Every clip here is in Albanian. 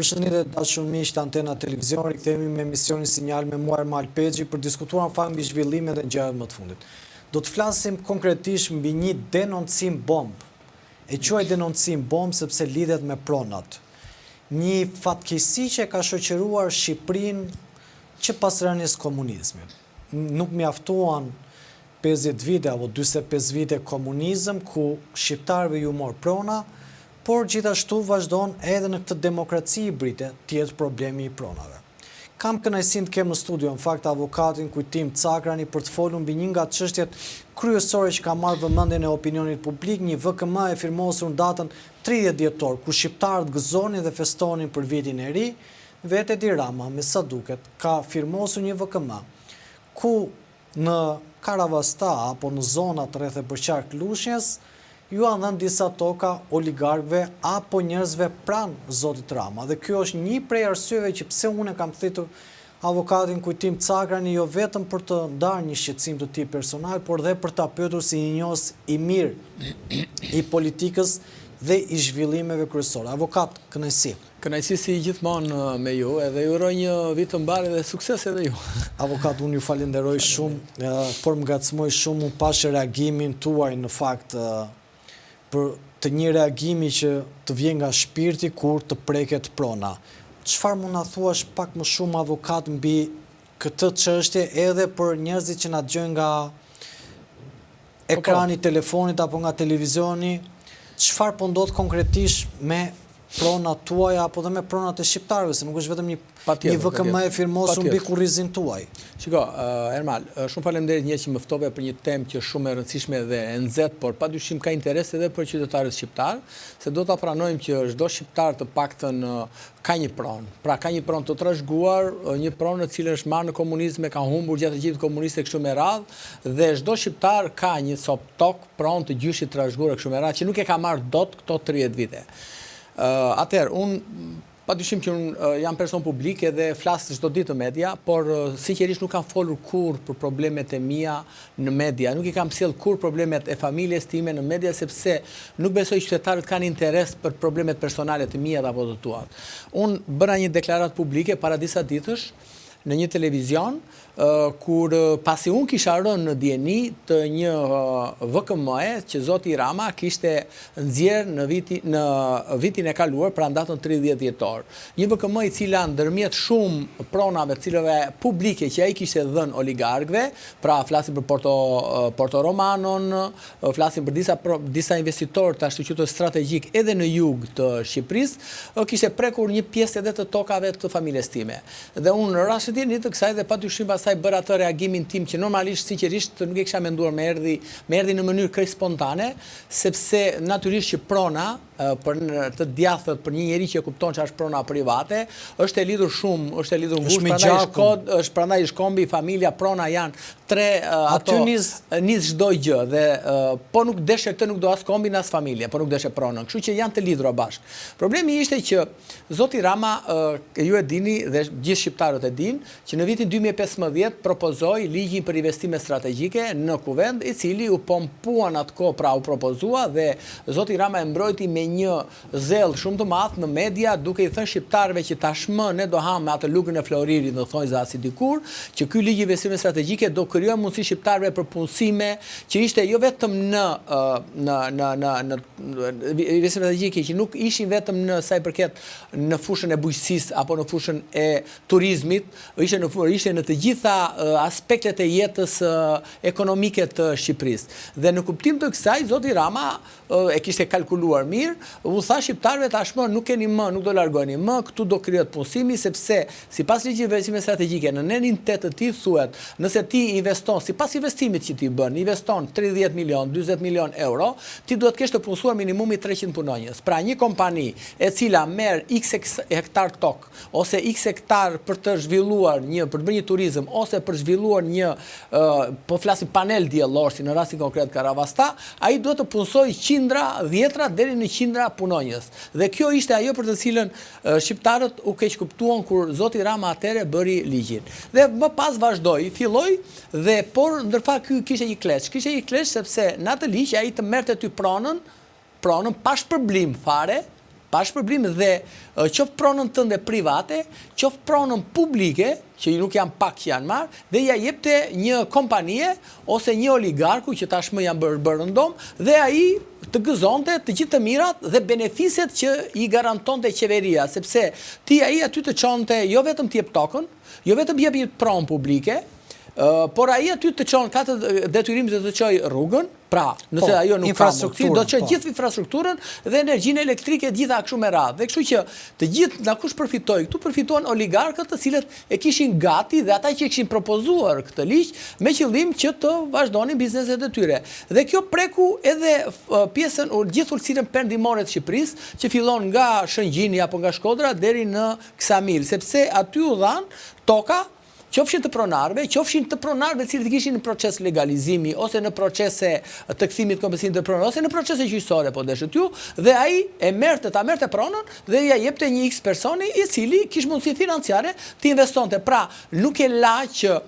Përshëndetje dashur miq të Antena Televizion, rikthehemi me emisionin Sinjal me mua Ermal Pexhi për diskutuar në fakt mbi zhvillimet e gjërave më të fundit. Do të flasim konkretisht mbi një denoncim bomb. E quaj denoncim bomb sepse lidhet me pronat. Një fatkeqësi që ka shoqëruar Shqipërinë që pas rënies komunizmit. Nuk mjaftuan 50 vite apo 45 vite komunizëm ku shqiptarëve ju mor prona, por gjithashtu vazhdon edhe në këtë demokraci hibride tjetë problemi i pronave. Kam kënaqësinë të kem në studio, në fakt, avokatin Kujtim Cakrani për të folur mbi një nga çështjet kryesore që ka marrë vëmendjen e opinionit publik, një VKM e firmosur në datën 30 dhjetor, ku shqiptarët gëzonin dhe festonin për vitin e ri. Vetë Edi Rama, me sa duket, ka firmosur një VKM, ku në Karavasta apo në zonat rreth e përqark Lushnjës, ju anë dhënë disa toka oligarkëve apo njerëzve pranë zotit Rama. Dhe kjo është një prej arsyeve që pse unë kam thëtur avokatin Kujtim Cakrani jo vetëm për të ndarë një shqetësim të tij personal, por dhe për ta pyetur si një njohës i mirë i politikës dhe i zhvillimeve kryesore. Avokat, kënaqësi. Kënaqësi si gjithmonë me ju, edhe ju uroj një vit të mbar dhe sukses edhe ju. Avokat, unë ju falenderoj shumë, por më ngacmoj shumë, unë pashë reagimin tuaj në fakt për të një reagimi që të vjen nga shpirti kur të preket prona. Çfarë mund na thuash pak më shumë, avokat, mbi këtë çështje edhe për njerëzit që na dëgjojnë nga ekrani i telefonit apo nga televizioni, çfarë po ndodh konkretisht me pronat tuaja apo dhe me pronat e shqiptarëve, se nuk është vetëm një VKM e firmosur mbi kurrizin tuaj. Shiko, Ermal, shumë faleminderit një që më ftove për një temë që është shumë e rëndësishme dhe e nxehtë, por padyshim ka interes edhe për qytetarët shqiptar, se do ta pranojmë që çdo shqiptar të paktën ka një pronë. Pra ka një pronë të trashëguar, një pronë e cila është marrë në komunizëm, ka humbur gjatë gjithë komuniste kështu me radhë, dhe çdo shqiptar ka një cop tok pronë të gjyshit trashëguar kështu me radhë që nuk e ka marrë dot këto 30 vite. Atëherë, unë padyshim që unë jam person publik edhe flas çdo ditë në media, por sinqerisht nuk kam folur kurrë për problemet e mia në media. Nuk i kam sjell kurrë problemet e familjes time në media, sepse nuk besoj qytetarët kanë interes për problemet personale të mia apo të tuat. Unë bëra një deklaratë publike para disa ditësh në një televizion, kur pasi unë kisha rënë në dieni të një VKM-e që zoti Rama kishte nxjerrë në vitin e kaluar, pra datën 30 dhjetor. Një VKM i cila ndërmjet shumë pronave cilëve publike që ai kishte dhënë oligarkëve, pra flasim për Porto Romanon, flasim për disa investitorë të ashtu quajtur strategjik edhe në jug të Shqipërisë, kishte prekur një pjesë edhe të tokave të familjes time. Dhe unë në rastin e dieni të kësaj dhe padyshim pastaj bëra atë reagimin tim që normalisht sinqerisht nuk e kisha menduar me erdhi në mënyrë krejt spontane, sepse natyrisht që prona për të djathët për një njerëz që kupton çfarë është prona private, është e lidhur shumë, është e lidhur ngushtë, prandaj shkombi, familja, prona janë tre ato nis çdo gjë dhe po nuk deshe këtë, nuk do as kombi as familja, po nuk deshe pronën. Kështu që janë të lidhura bashkë. Problemi ishte që zoti Rama, ju e dini dhe gjithë shqiptarët e dinë, që në vitin 2015 propozoi ligjin për investime strategjike në kuvend, i cili u pompuan atko, pra u propozua dhe zoti Rama e mbrojti me një zell shumë të madh në media, duke i thënë shqiptarëve që tashmë ne do ham me atë lugën e Floririt, do thonë za si dikur, që ky ligj i investimeve strategjike do krijojë mundësi shqiptarëve për punësime, që ishte jo vetëm në investime strategjike, që nuk ishin vetëm në sa i përket në fushën e bujqësisë apo në fushën e turizmit, ishte në të gjitha aspektet e jetës ekonomike të Shqipërisë. Dhe në kuptim të kësaj, zoti Rama e kishte kalkuluar mirë, u tha shqiptarëve tashmë nuk keni më, nuk do largoni më, këtu do krijohet punësimi, sepse sipas ligjit të investimeve strategjike në nenin 8 të tij thuhet, nëse ti investon sipas investimit që ti bën, investon 30 milion, 40 milion euro, ti duhet kesh të punësuar minimumi 300 punonjës. Pra një kompani e cila merr x hektar tokë ose x hektar për të zhvilluar për të bërë një turizëm ose për zhvilluar një po flasim panel diellor, si në rastin konkret Karavasta, ai duhet të punësojë qindra, dhjetra deri në qindra punonjës. Dhe kjo ishte ajo për të cilën shqiptarët u keq kuptuan kur zoti Rama atëre bëri ligjin. Dhe më pas filloi dhe por ndërfakt ky kishte një kleç sepse në atë ligj ai të merrte ty pronën pa shpërblim fare, pa shpërblim dhe qoftë pronën tënde private, qoftë pronën publike, që nuk janë pak që janë marrë, dhe ja jepte një kompanie ose një oligarku që tashmë janë bërë ndom, dhe ai të gëzonte të gjithë të mirat dhe beneficet që i garantonte qeveria, sepse ti ai aty të çonte jo vetëm të jep tokën, jo vetëm jep pronë publike, por ai aty të çon ka të detyrim të të çojë rrugën, pra, nëse ajo nuk ka mundësi, do të çojë gjithë infrastrukturën dhe energjinë elektrike gjitha kështu me radhë. Dhe kështu që të gjithë nga kush përfitoi, këtu përfituan oligarkët të cilët e kishin gati dhe ata që kishin propozuar këtë ligj me qëllim që të vazhdonin bizneset e tyre. Dhe kjo preku edhe pjesën gjithë ulësinë perëndimore të Shqipërisë, që fillon nga Shëngjini apo nga Shkodra deri në Ksamil, sepse aty u dhan toka qofshin të pronarëve, qofshin të pronarëve cilët kishin në proces legalizimi, ose në procese të kthimit kompensimit të pronave, ose në procese gjyqësore, po deshet ju, dhe ai ta merrte pronën dhe ja jepte një X personi i cili kishte mundësi financiare të investonte. Pra, nuk e la që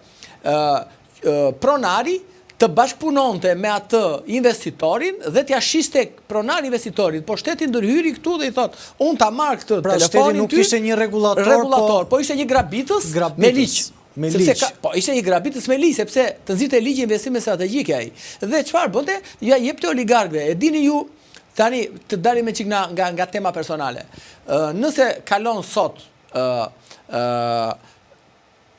pronari të bashkëpunonte me atë investitorin dhe t'ja shiste pronari investitorit, po shteti ndërhyri këtu dhe i thot, unë ta marr këtë telefonin ty. Pra shteti nuk ishte një regulator, po ishte një grabitës me ligj. Po ishte një grabitës me ligj, sepse të nxirrte ligj investime strategjike ai. Dhe çfarë bënte? Ja jepte oligarkëve. E dini ju, tani të dalim me çik nga tema personale. Nëse kalon sot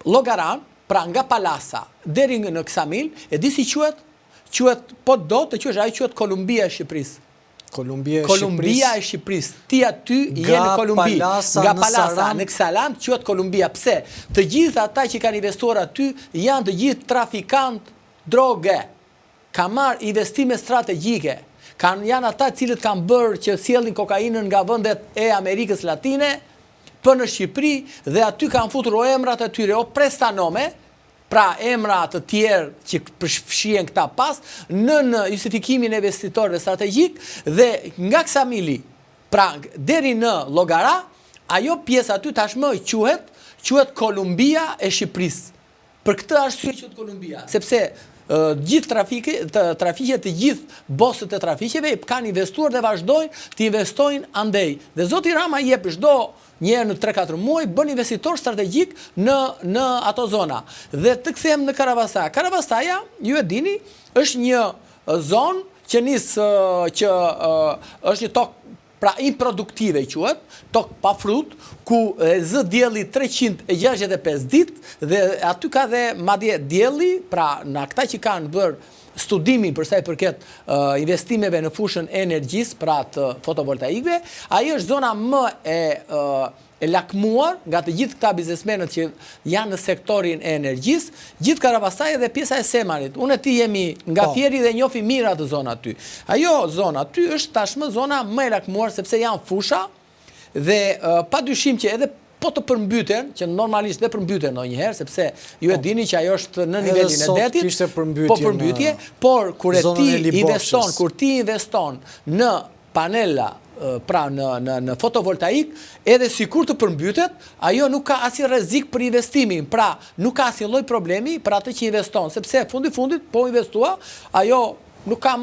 llogaran, pra nga Palasa deri në Ksamil, e di si quhet? Quhet, po do të quhesh, ai quhet Kolumbia e Shqipërisë. Kolumbia e Shqipërisë. Ti aty je në Kolumbi. Nga Palasa në Ksalan quhet Kolumbia. Pse? Të gjithë ata që kanë investuar aty janë të gjithë trafikant droge. Ka marrë investime strategjike. Janë ata cilët kanë bërë që sjellin kokainën nga vendet e Amerikës Latine për në Shqipëri dhe aty kanë futur o emrat e tyre, o prestanome, pra emra të tjerë që përfshihen këta pas, në justifikimin e investitorëve strategjik dhe nga Ksamili, pra deri në Llogara, ajo pjesa aty tashmë quhet Kolumbia e Shqipërisë. Për këtë arsye quhet Kolumbia, sepse gjithë trafiqet, të gjithë bosët e trafiqeve kanë investuar dhe vazhdojnë të investojnë andej. Dhe zoti Rama jep çdo një në 3-4 muaj bën investitor strategjik në ato zona. Dhe të kthehem në Karavasa. Karavasaja, ju e dini, është një zonë që është një tokë pra improduktive quhet, tokë pa frut, ku zë dielli 365 ditë dhe aty ka dhe madje dielli, pra në këta që kanë bërë studimi për sa i përket investimeve në fushën e energjisë, pra të fotovoltaikëve, ajo është zona më e lakmuar nga të gjithë këta biznesmenët që janë në sektorin e energjisë, gjithë Karavasaja dhe pjesa e Semarit. Unë e ti jemi nga Fieri dhe njofi mira të zona aty. Ajo zona aty është tashmë zona më e lakmuar sepse janë fusha dhe pa dyshim që edhe po të përmbyten, që normalisht dhe përmbyten ndonjëherë, sepse ju e dini që ajo është në nivelin e detit, po përmbytje, por kur ti investon në panela, pra në fotovoltaik, edhe sikur të përmbytet, ajo nuk ka asnjë rrezik për investimin, pra nuk ka asnjë lloj problemi për atë që investon, sepse fundit po investua, ajo nuk ka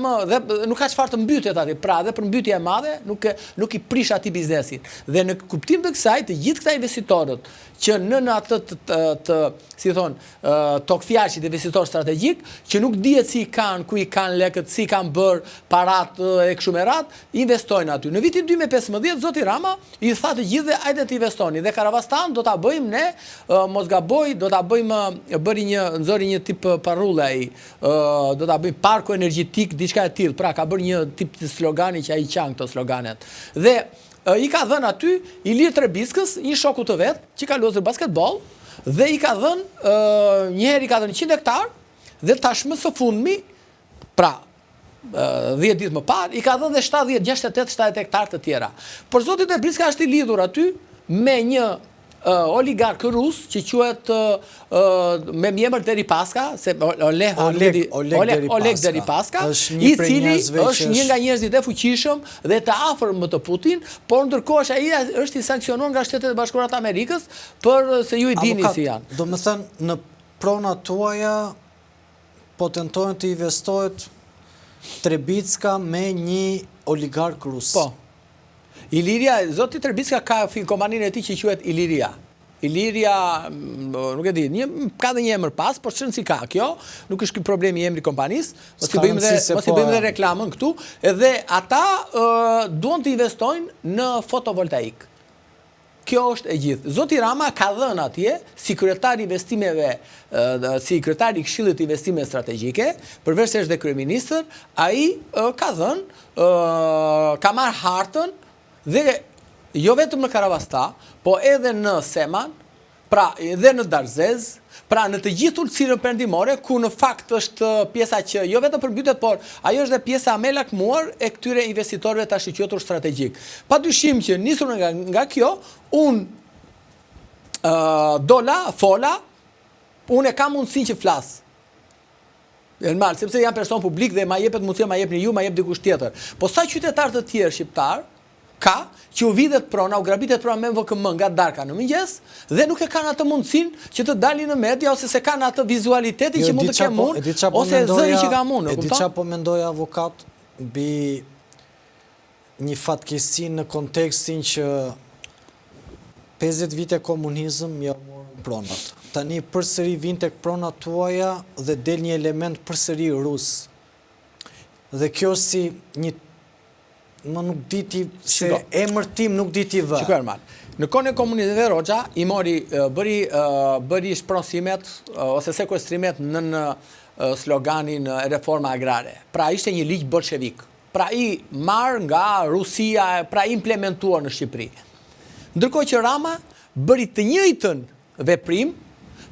çfarë të mbytet aty, pra dhe përmbytja e madhe nuk i prish atij biznesin. Dhe në kuptim të kësaj, të gjithë këta investitorët që në atë si thon, tokfjaqit investitor strategjik, që nuk dihet si kanë, ku i kanë lekët, si kanë bërë parat e kështu me radhë, investojnë aty. Në vitin 2015, zoti Rama i tha të gjithë dhe hajde të investoni. Dhe Karavastan do ta bëjmë ne, mos gaboj, do ta bëjmë, nxori një tip parrulle ai, do ta bëjmë parku energjetik, diçka e tillë. Pra ka bërë një tip të slogani që ai qan këto sloganet. Dhe i ka dhënë aty Ilir Trebiskës, një shoku të vet, që ka luajtur basketbol, dhe i ka dhënë njëherë i ka dhënë 100 hektar dhe tashmë së fundmi, pra 10 ditë më parë, i ka dhënë dhe 68 hektar të tjera. Por zoti Trebiska është i lidhur aty me një oligark rus që quhet me emër Deripaska, se Oleg Deripaska, i cili është një nga njerëzit e fuqishëm dhe të afërm të Putin, por ndërkohë ai është i sankcionuar nga Shtetet e Bashkuara të Amerikës për se ju i dini si janë. Do të thënë, në pronat tuaja po tentojnë të investohet Trebicka me një oligark rus. Po. Iliria, zoti Trebiska ka kompaninë e tij që quhet Iliria. Iliria, nuk e di, ka dhe një emër pas, por çon si ka kjo, nuk është ky problemi i emrit kompanisë, mos i bëjmë dhe reklamën këtu, edhe ata duan të investojnë në fotovoltaik. Kjo është e gjithë. Zoti Rama ka dhënë atje, si kryetari investimeve, si kryetari i Këshillit të Investimeve Strategjike, përveç se është dhe kryeministër, ai ka dhënë, ka marrë hartën dhe jo vetëm në Karavasta, po edhe në Seman, pra edhe në Darzez, pra në të gjithë ulësirën perëndimore, ku në fakt është pjesa që jo vetëm përmbytet, por ajo është dhe pjesa me lakmuar e këtyre investitorëve të shqyrtuar strategjik. Padyshim që nisur nga kjo, unë fola, unë e kam mundësinë që flas. Normal, sepse jam person publik dhe ma jepet mundësia, ma jepni ju, ma jep dikush tjetër. Po sa qytetarë të tjerë shqiptar ka që u vidhet prona, u grabitet prona me MVKM nga darka në mëngjes dhe nuk e kanë atë mundësinë që të dalin në media ose se kanë atë vizualitetin që mund të kemë unë ose zëri që kam unë. E di qa po mendoj avokat mbi një fatkeqësi në kontekstin që 50 vite komunizëm ja morën pronat. Tani përsëri vin tek pronat tuaja dhe del një element përsëri rus. Dhe kjo si një më nuk diti se emër tim nuk diti vë. Shiko Ermal, në kohën e komunizmit dhe Roxha i mori bëri shpronësimet ose sekuestrimet në sloganin reforma agrare. Pra ishte një ligj bolshevik. Pra i marr nga Rusia, pra implementuar në Shqipëri. Ndërkohë që Rama bëri të njëjtën veprim,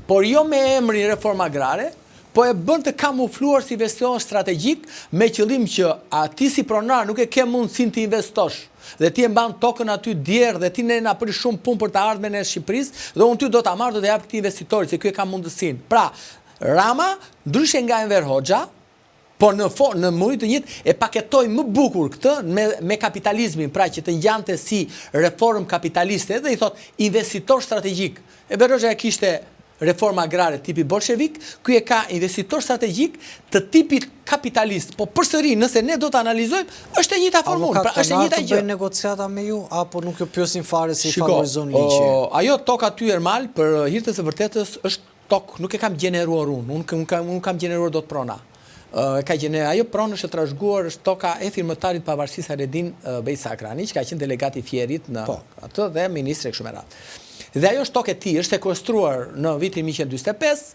por jo me emrin reforma agrare, po e bën të kamufluar si investon strategjik me qëllim që ti si pronar nuk e ke mundësinë të investosh dhe ti e mban tokën aty djerë dhe ti ne na prish shumë punë për të ardhmen e Shqipërisë dhe unë ty do ta marr do të jap këtij investitorit se ky e ka mundësinë. Pra, Rama, ndryshe nga Enver Hoxha, po në mënyrë të njëjtë e paketoi më bukur këtë me kapitalizmin, pra që të ngjante si reformë kapitaliste dhe i thot investitor strategjik. Enver Hoxha e kishte reforma agrare tipi bolshevik, ky e ka investitor strategjik të tipit kapitalist. Po përsëri, nëse ne do të analizojmë, është e njëjta formulë, pra është e njëjta gjë. Bëjnë negociata me ju apo nuk ju pyesin fare si favorizon ligji? Ajo toka aty Ermal, për hir të së vërtetës, është tokë, nuk e kam gjeneruar unë, unë kam gjeneruar dot prona. Ajo pronë është e trashëguar, është toka e firmëtarit pavarësisht Haredin Bejsakrani, që ka qenë delegati i Fierit në atë dhe ministri kështu me radhë. Dhe ajo është tokë e tij, është sekuestruar në vitin 1945,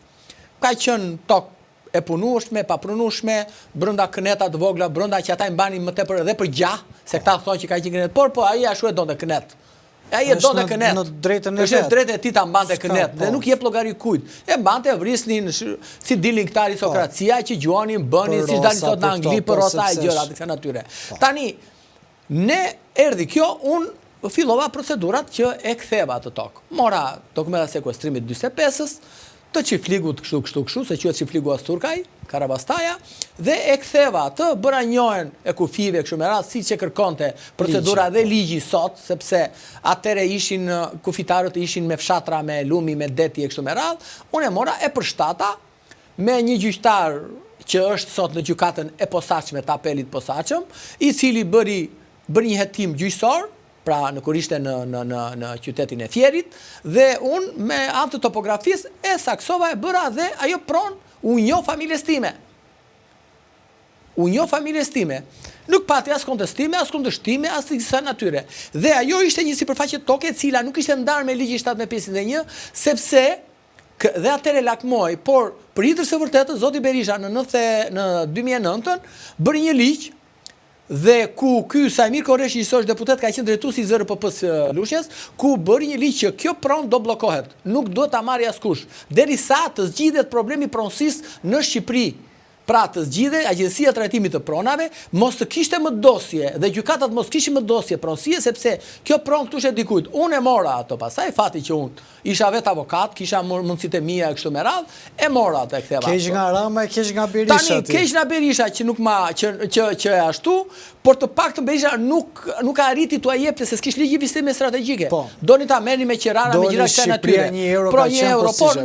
ka qenë tokë e punueshme, pa punueshme, brenda këneta të vogla, brenda që ata i mbanin më tepër edhe për gjah, se këta thonë që ka qenë kënet, por po ai ashtu e donte kënet. Ai e donte kënet. Në drejtën e vet. Është drejtë e tij ta mbante kënet dhe nuk jep llogari kujt. E mbante, vrisnin si dilin këta aristokracia që gjuanin, bënin siç dalin sot në Angli për rosa e gjëra të kësaj natyre. Tani ne erdhi kjo, unë fillova procedurat që e ktheva atë tokë. Mora dokumenta sekuestrimit 45-s, të çifligut kështu, se quhet çifligu Asturkaj, Karavastaja, dhe e ktheva atë, bëra njohen e kufive kështu me radhë, siç e kërkonte procedura dhe ligji sot, sepse atëre ishin kufitarët ishin me fshatra, me lumi, me deti e kështu me radhë. Unë e mora e përshtata me një gjyqtar që është sot në gjykatën e posaçme të apelit posaçëm, i cili bëri një hetim gjyqësor, pra në kur ishte në qytetin e Fierit, dhe unë me anë të topografisë e saksova e bëra dhe ajo pronë u njoh familjes time. U njoh familjes time. Nuk pati as kontestime, as kundërshtime, as të kësaj natyre. Dhe ajo ishte një sipërfaqe toke e cila nuk ishte ndarë me ligjin 1751, sepse dhe atëre lakmoj, por për hir të së vërtetës zoti Berisha në 2009 bëri një ligj dhe ku ky Sajmir Korreshi që është deputet ka qenë drejtuesi i ZRPP-s Lushnjës, ku bëri një ligj që kjo pronë do bllokohet, nuk duhet ta marrë askush, derisa të zgjidhet problemi pronësisë në Shqipëri. Pra të zgjidhe Agjencia e Trajtimit të Pronave, mos të kishte më dosje dhe gjykatat mos kishin më dosje pronësie, sepse kjo pronë këtu është dikujt. Unë e mora ato, pastaj fati që unë isha vet avokat, kisha mundësitë e mia kështu me radhë, e mora ato e ktheva. Keq nga Rama e keq nga Berisha. Tani keq nga Berisha që nuk që e ashtu, por të paktën Berisha nuk arriti t'ua jepte se s'kish ligj investime strategjike. Doni ta merrni me qirana me gjëra kësaj natyre. Pro 1 euro, por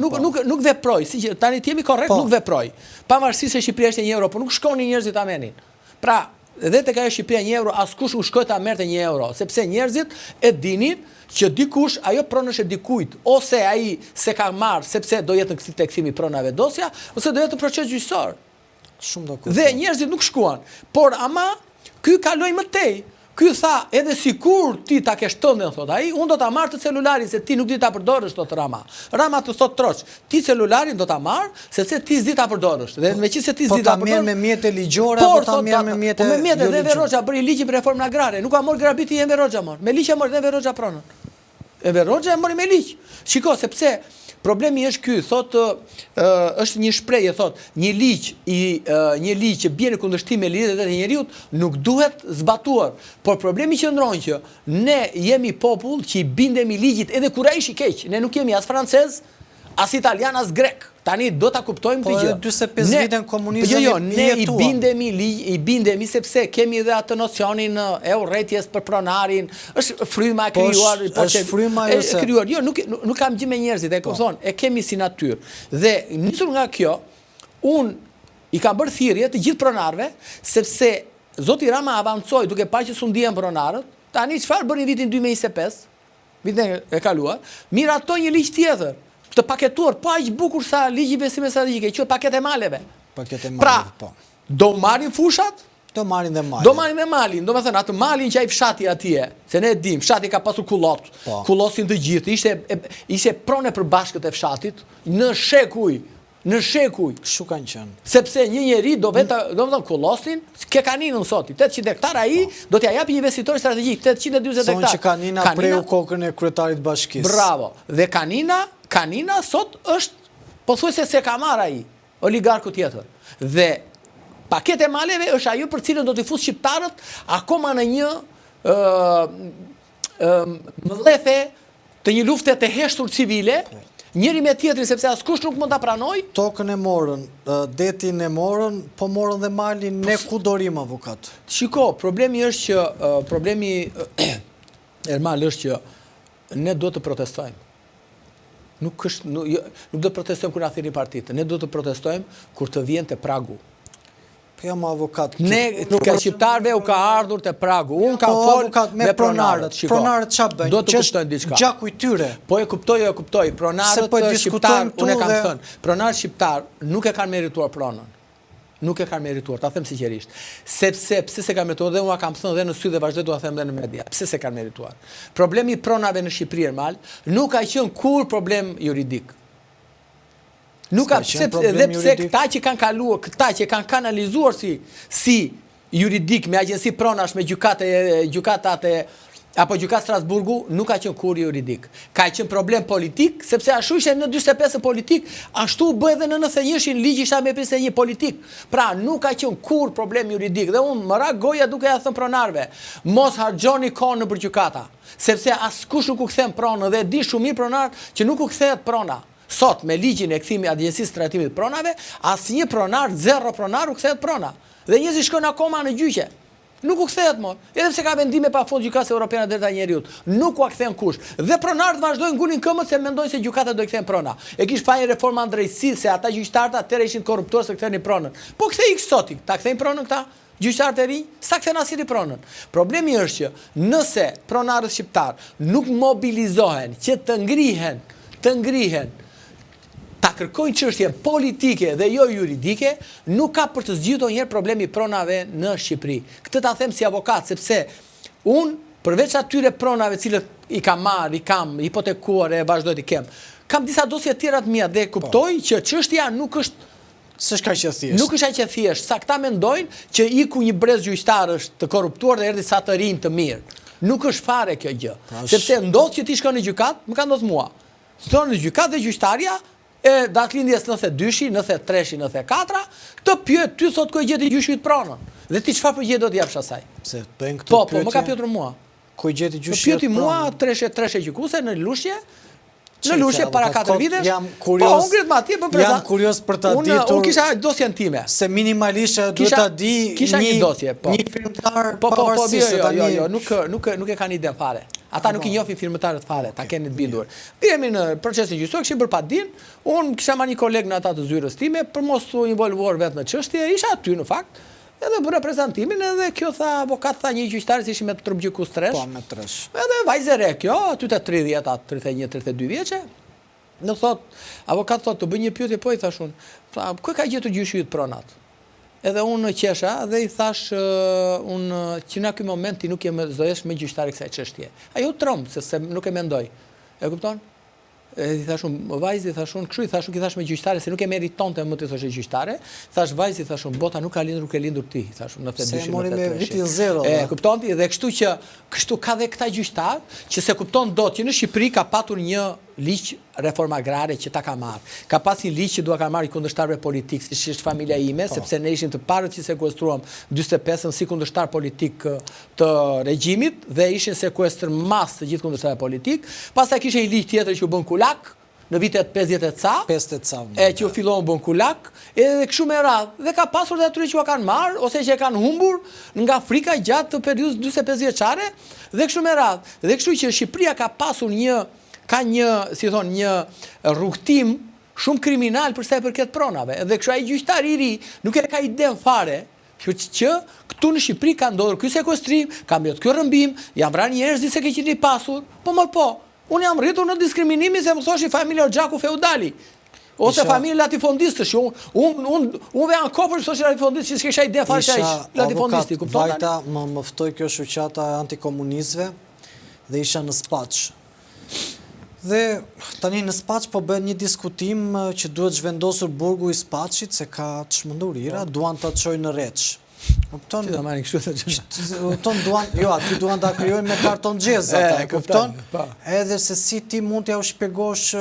nuk veproi, tani jemi korrekt, nuk veproi. Pavarësisht se Shqipëria është 1 euro, por nuk shkonin njerëzit ta merrnin. Pra, dhe tek ajo Shqipëria 1 euro, askush u shkoj ta merrte 1 euro, sepse njerëzit e dinin që dikush ajo pronë është e dikujt, ose ai se ka marrë sepse do jetë në kthimi pronave dosja, ose do jetë në proces gjyqësor. Shumë dakord. Dhe njerëzit nuk shkuan, por ama ky kaloi më tej. Ky tha, edhe sikur ti ta kesh tënden, thot ai, unë do ta marr të celularin se ti nuk di ta përdorësh, thot Rama. Rama të thot troç, ti celularin do ta marr sepse ti s'di ta përdorësh. Dhe meqense ti s'di ta përdorësh. Po ta merr me mjete ligjore apo ta merr me mjete me mjete dhe Enver Hoxha bëri ligjin për reformën agrare. Nuk ka marr grabiti Enver Hoxha mor. Me ligj e mor Enver Hoxha pronën. Enver Hoxha e mori me ligj. Shiko, sepse problemi është ky, thot, është një shprehje, thot, një ligj që bie në kundërshtim me lidhjet e njeriut nuk duhet zbatuar. Por problemi qëndron që ne jemi popull që i bindemi ligjit edhe kur ai është i keq. Ne nuk jemi as francez, as italian, as grek. Tani do ta kuptojmë këtë gjë. Po 45 vite në komunizëm. Jo, ne i bindemi sepse kemi edhe atë nocionin e urrëties për pronarin, është fryma e krijuar, është fryma e krijuar. Jo, nuk kam gjë me njerëzit, e kupton, e kemi si natyrë. Dhe nisur nga kjo, unë i kam bërë thirrje të gjithë pronarëve, sepse zoti Rama avancoi duke parë që s'u ndihen pronarët. Tani çfarë bëri vitin 2025? Vitin e kaluar, miratoi një ligj tjetër të paketuar, pa aq bukur sa ligji i besimit strategjik, që paketë maleve. Paketë maleve, po. Do marrin fushat? Do marrin dhe malin. Do marrin dhe malin, do me thënë, atë malin që ai fshati atje, se ne e dim, fshati ka pasur kullot, kullosin të gjithë, ishte pronë për bashkët e fshatit, në shekuj. Shu kanë qenë. Sepse një njeri do me thënë kullosin, ke kaninën soti, 800 hektar ai, do t'ja japi një investitor strategjik, 820 hektar. Thonë që kanina preu kokën e kryetarit bashkisë. Bravo. Dhe kanina sot është, pothuajse se ka marrë ai, oligarku tjetër. Dhe paketë e maleve është ajo për cilën do t'i fusë shqiptarët akoma në një mëdhethe të një lufte të heshtur civile, njëri me tjetrin sepse askush nuk mund ta pranoj. Tokën e morën, detin e morën, po morën dhe malin, ne ku dorim avokat? Shiko, problemi është që problemi Ermal është që ne do të protestojmë. Nuk do të protestojmë kur na thirrin partitë, ne do të protestojmë kur të vjen te pragu. Po jam avokat. Ne ka shqiptarëve u ka ardhur te pragu. Unë kam fol me pronarët. Pronarët çfarë bëjnë? Do të kuptojnë diçka. Gjaku i tyre. Po e kuptoj. Pronarët shqiptar, unë e kam thënë, pronarët shqiptar nuk e kanë merituar pronën. Nuk e kanë merituar, ta them sinqerisht. Sepse pse se kanë merituar, dhe unë kam thënë dhe në sy dhe vazhdoj të them dhe në media. Pse se kanë merituar? Problemi i pronave në Shqipëri Ermal nuk ka qenë kur problem juridik. Nuk ka pse këta që kanë kaluar, këta që kanë kanalizuar si juridik me agjenci pronash me gjykatat apo gjykat Strasburgu, nuk ka qenë kur juridik. Ka qenë problem politik, sepse ashtu ishte në 45 politik, ashtu bëj edhe në 91-shin ligji ishte me 51 politik. Pra nuk ka qenë kur problem juridik. Dhe unë më ra goja duke ja thënë pronarve, mos harxhoni kohën në për gjykata, sepse askush nuk u kthen pronë dhe di shumë mirë pronar që nuk u kthehet prona. Sot me ligjin e kthimi agjencisë së trajtimit të pronave, asnjë pronar, zero pronar u kthehet prona. Dhe njerëzit shkojnë akoma në gjyqe. Nuk u kthehet më. Edhe pse ka vendime pa fond gjykatës evropiane drejta njeriut, nuk u kthen kush. Dhe pronarët vazhdojnë ngulin këmbët se mendojnë se gjykata do i kthejnë prona. E kish fajin reforma drejtësisë se ata gjyqtarët atëherë ishin korruptorë se kthenin pronën. Po kthej soti, ta kthejnë pronën këta? Gjyqtarët e rinj, sa kthen asnjëri pronën. Problemi është që nëse pronarët shqiptar nuk mobilizohen që të ngrihen ta kërkojnë çështje politike dhe jo juridike, nuk ka për të zgjidhur njëherë problemi pronave në Shqipëri. Këtë ta them si avokat, sepse unë, përveç atyre pronave cilët i kam marrë, i kam hipotekuar e vazhdoj të kem, kam disa dosje tjera të mia dhe kuptoj që çështja nuk është s'është kaq e thjeshtë. Nuk është aq e thjeshtë, sa këta mendojnë që iku një brez gjyqtarësh të korruptuar dhe erdhi sa të rinj të mirë. Nuk është fare kjo gjë. Sepse ndodh që ti shkon në gjykat, më ka ndodhur mua. Shkon në gjykat dhe gjyqtarja e datlindjes 92-shi, 93-shi, 94, të pyet ty sot ku e gjeti gjyqit pronën. Dhe ti çfarë përgjigje do të japsh asaj? Pse bëjnë këtë pyetje? Po, më ka pyetur mua. Ku e gjeti gjyqit? Pyeti mua treshe gjykuse në Lushje. Në Lushje para 4 vitesh. Jam kurioz. Po, ngrit më atje për prezant. Jam kurioz për ta ditur. Unë kisha dosjen time. Se minimalisht duhet ta di një dosje, po. Një firmtar pavarësisht se tani nuk e kanë iden fare. Ata nuk i njohin firmëtarët fare, ta keni të bindur. Jemi në procesin gjyqësor, kishim bërë pa din, unë kisha marrë një koleg në ata të zyrës time, për mos u involvuar vetë në çështje, isha aty në fakt, Edhe për reprezentimin, edhe kjo tha, avokat tha një gjyqtari si ishim me trup gjykus tresh. Po, me tresh. Edhe vajze re kjo, aty të 30, 31, 32 vjeqe. Në thot, avokat thot, të bëj një pyetje, po i thashun, kë ka gjetur gjyqyt pronat? Edhe unë qesha dhe i thash, unë që në këj moment ti nuk je me zojesh me gjyqtari kësaj çështje. Ajo trëmbë, se nuk e mendoj. E kupton? I thashun, vajzi, thashun, kështu i thashun, ki thash me gjyqtare, se nuk e meritonte më të thoshe gjyqtare, thash vajzi, thashun, bota nuk ka lindur, ke lindur ti, thashun, në Se mori me vitin zero. Kupton ti, dhe kështu ka dhe këta gjyqtar, që se kupton do që në Shqipëri ka patur një liq reform agrare që ta ka marrë. Ka pas një liq që dua ka marrë i kundërshtarëve politik, si është familja ime, sepse ne ishim të parët që sekuestruam 45-ën si kundërshtar politik të regjimit dhe ishin sekuestër mas të gjithë kundërshtarëve politik. Pastaj kishte një liq tjetër që u bën kulak në vitet 50 ca, që u fillon bën kulak, edhe kështu me radhë. Dhe ka pasur dhe atyre që u kanë marrë ose që e kanë humbur nga frika gjatë të periudhës 45 vjeçare dhe kështu me radhë. Dhe kështu që Shqipëria ka pasur ka një, si thonë, një rrugtim shumë kriminal për sa i përket pronave. Dhe kështu ai gjyqtari i ri nuk e ka iden fare që këtu në Shqipëri ka ndodhur ky sekuestrim, ka mbjellur ky rrëmbim, janë vrarë njerëz se ke qenë i pasur, po. Unë jam rritur në diskriminimin se më thoshi familja Gjaku feudali. Ose familja latifondistësh. Unë ve anë kopër që thoshi latifondistë që s'kesha ide fare që ishë latifondisti. Vajta më mëftoj kjo shoqata antikomunistëve dhe isha në Spaç. Dhe tani në Spaç po bën një diskutim që duhet zhvendosur burgu i Spaçit se ka çmendurira, duan ta çojnë në Reç. Kupton? Që ta marrin kështu aty duan ta krijojnë me karton xhez ata, kupton? Edhe se si ti mund t'ja u shpjegosh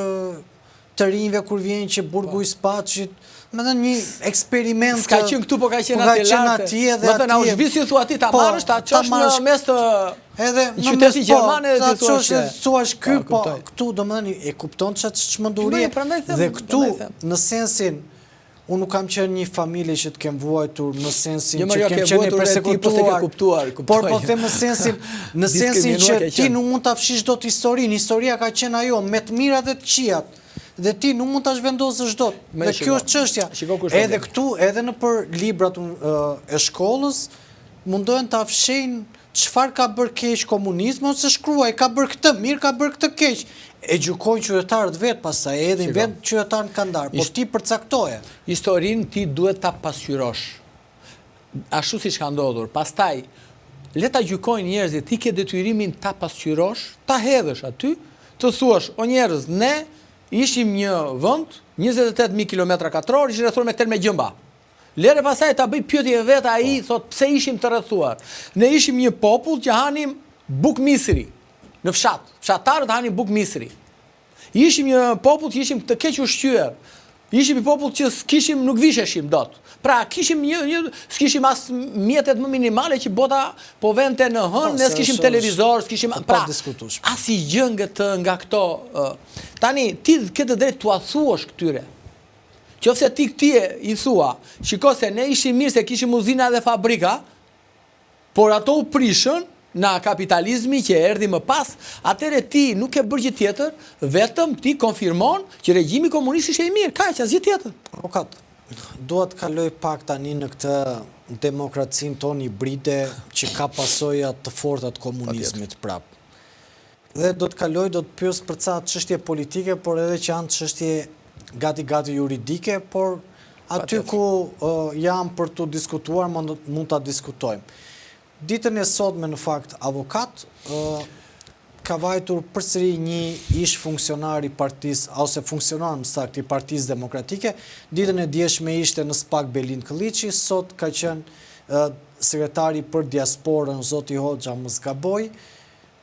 të rinjve kur vjen që burgu i Spaçit, më thënë një eksperiment. S'ka qenë këtu, po ka qenë atje. Më thënë Auschwitz thua ti ta marrësh, ta çosh në mes të qytetit gjermane dhe thuash ky, po këtu domethënë e kupton ç'është çmenduri. Dhe këtu në sensin unë nuk kam qenë një familje që të kem vuajtur në sensin që kem qenë i persekutuar, por po them në sensin që ti nuk mund ta fshish dot historinë. Historia ka qenë ajo me të mirat dhe të këqijat. Dhe ti nuk mund ta zhvendosësh dot. Dhe kjo është çështja. Edhe këtu, edhe nëpër librat e shkollës, mundohen ta fshin çfarë ka bërë keq komunizmi ose shkruaj ka bërë këtë mirë, ka bërë këtë keq. E gjykojnë qytetarët vetë pastaj, edhe në vend qytetarët kanë ndarë, po ti përcaktoje. Historinë ti duhet ta pasqyrosh. Ashtu siç ka ndodhur. Pastaj le ta gjykojnë njerëzit, ti ke detyrimin ta pasqyrosh, ta hedhësh aty, të thuash, o njerëz, ne ishim një vend 28.000 km2, ishim rrethuar me tel me gjëmba. Lere pastaj ta bëj pyetje vetë ai, thot pse ishim të rrethuar. Ne ishim një popull që hanim buk misri. Në fshat, fshatarët hanin buk misri. Ishim një popull që ishim të keq ushqyer. Ishim një popull që nuk visheshim dot. Pra, s'kishim as mjetet më minimale që bota po vente në hënë, ne s'kishim televizor, s'kishim... Pra, as i gjë nga këto... Tani, ti këtë drejt t'ua thuash këtyre. Qofse ti këtije i thua, shiko se ne ishim mirë se kishim uzina dhe fabrika, por ato u prishën na kapitalizmi që erdhi më pas, atëre ti nuk e bërë gjë tjetër, vetëm ti konfirmon që regjimi komunist ishte i mirë, kaq as gjë tjetër. Avokat, dua të kaloj pak tani në këtë demokracinë tonë hibride që ka pasoja të forta të komunizmit prap. Dhe do të kaloj, do të pyes për ca çështje politike, por edhe që janë çështje gati juridike, por aty ku jam për të diskutuar, mund ta diskutojmë. Ditën e sotme në fakt avokat ka vajtur përsëri një ish funksionar i partisë ose funksionar më saktë i Partisë Demokratike. Ditën e djeshme ishte në SPAK Belind Kılliçi, sot ka qenë sekretari për diasporën zoti Hoxha mos gaboj,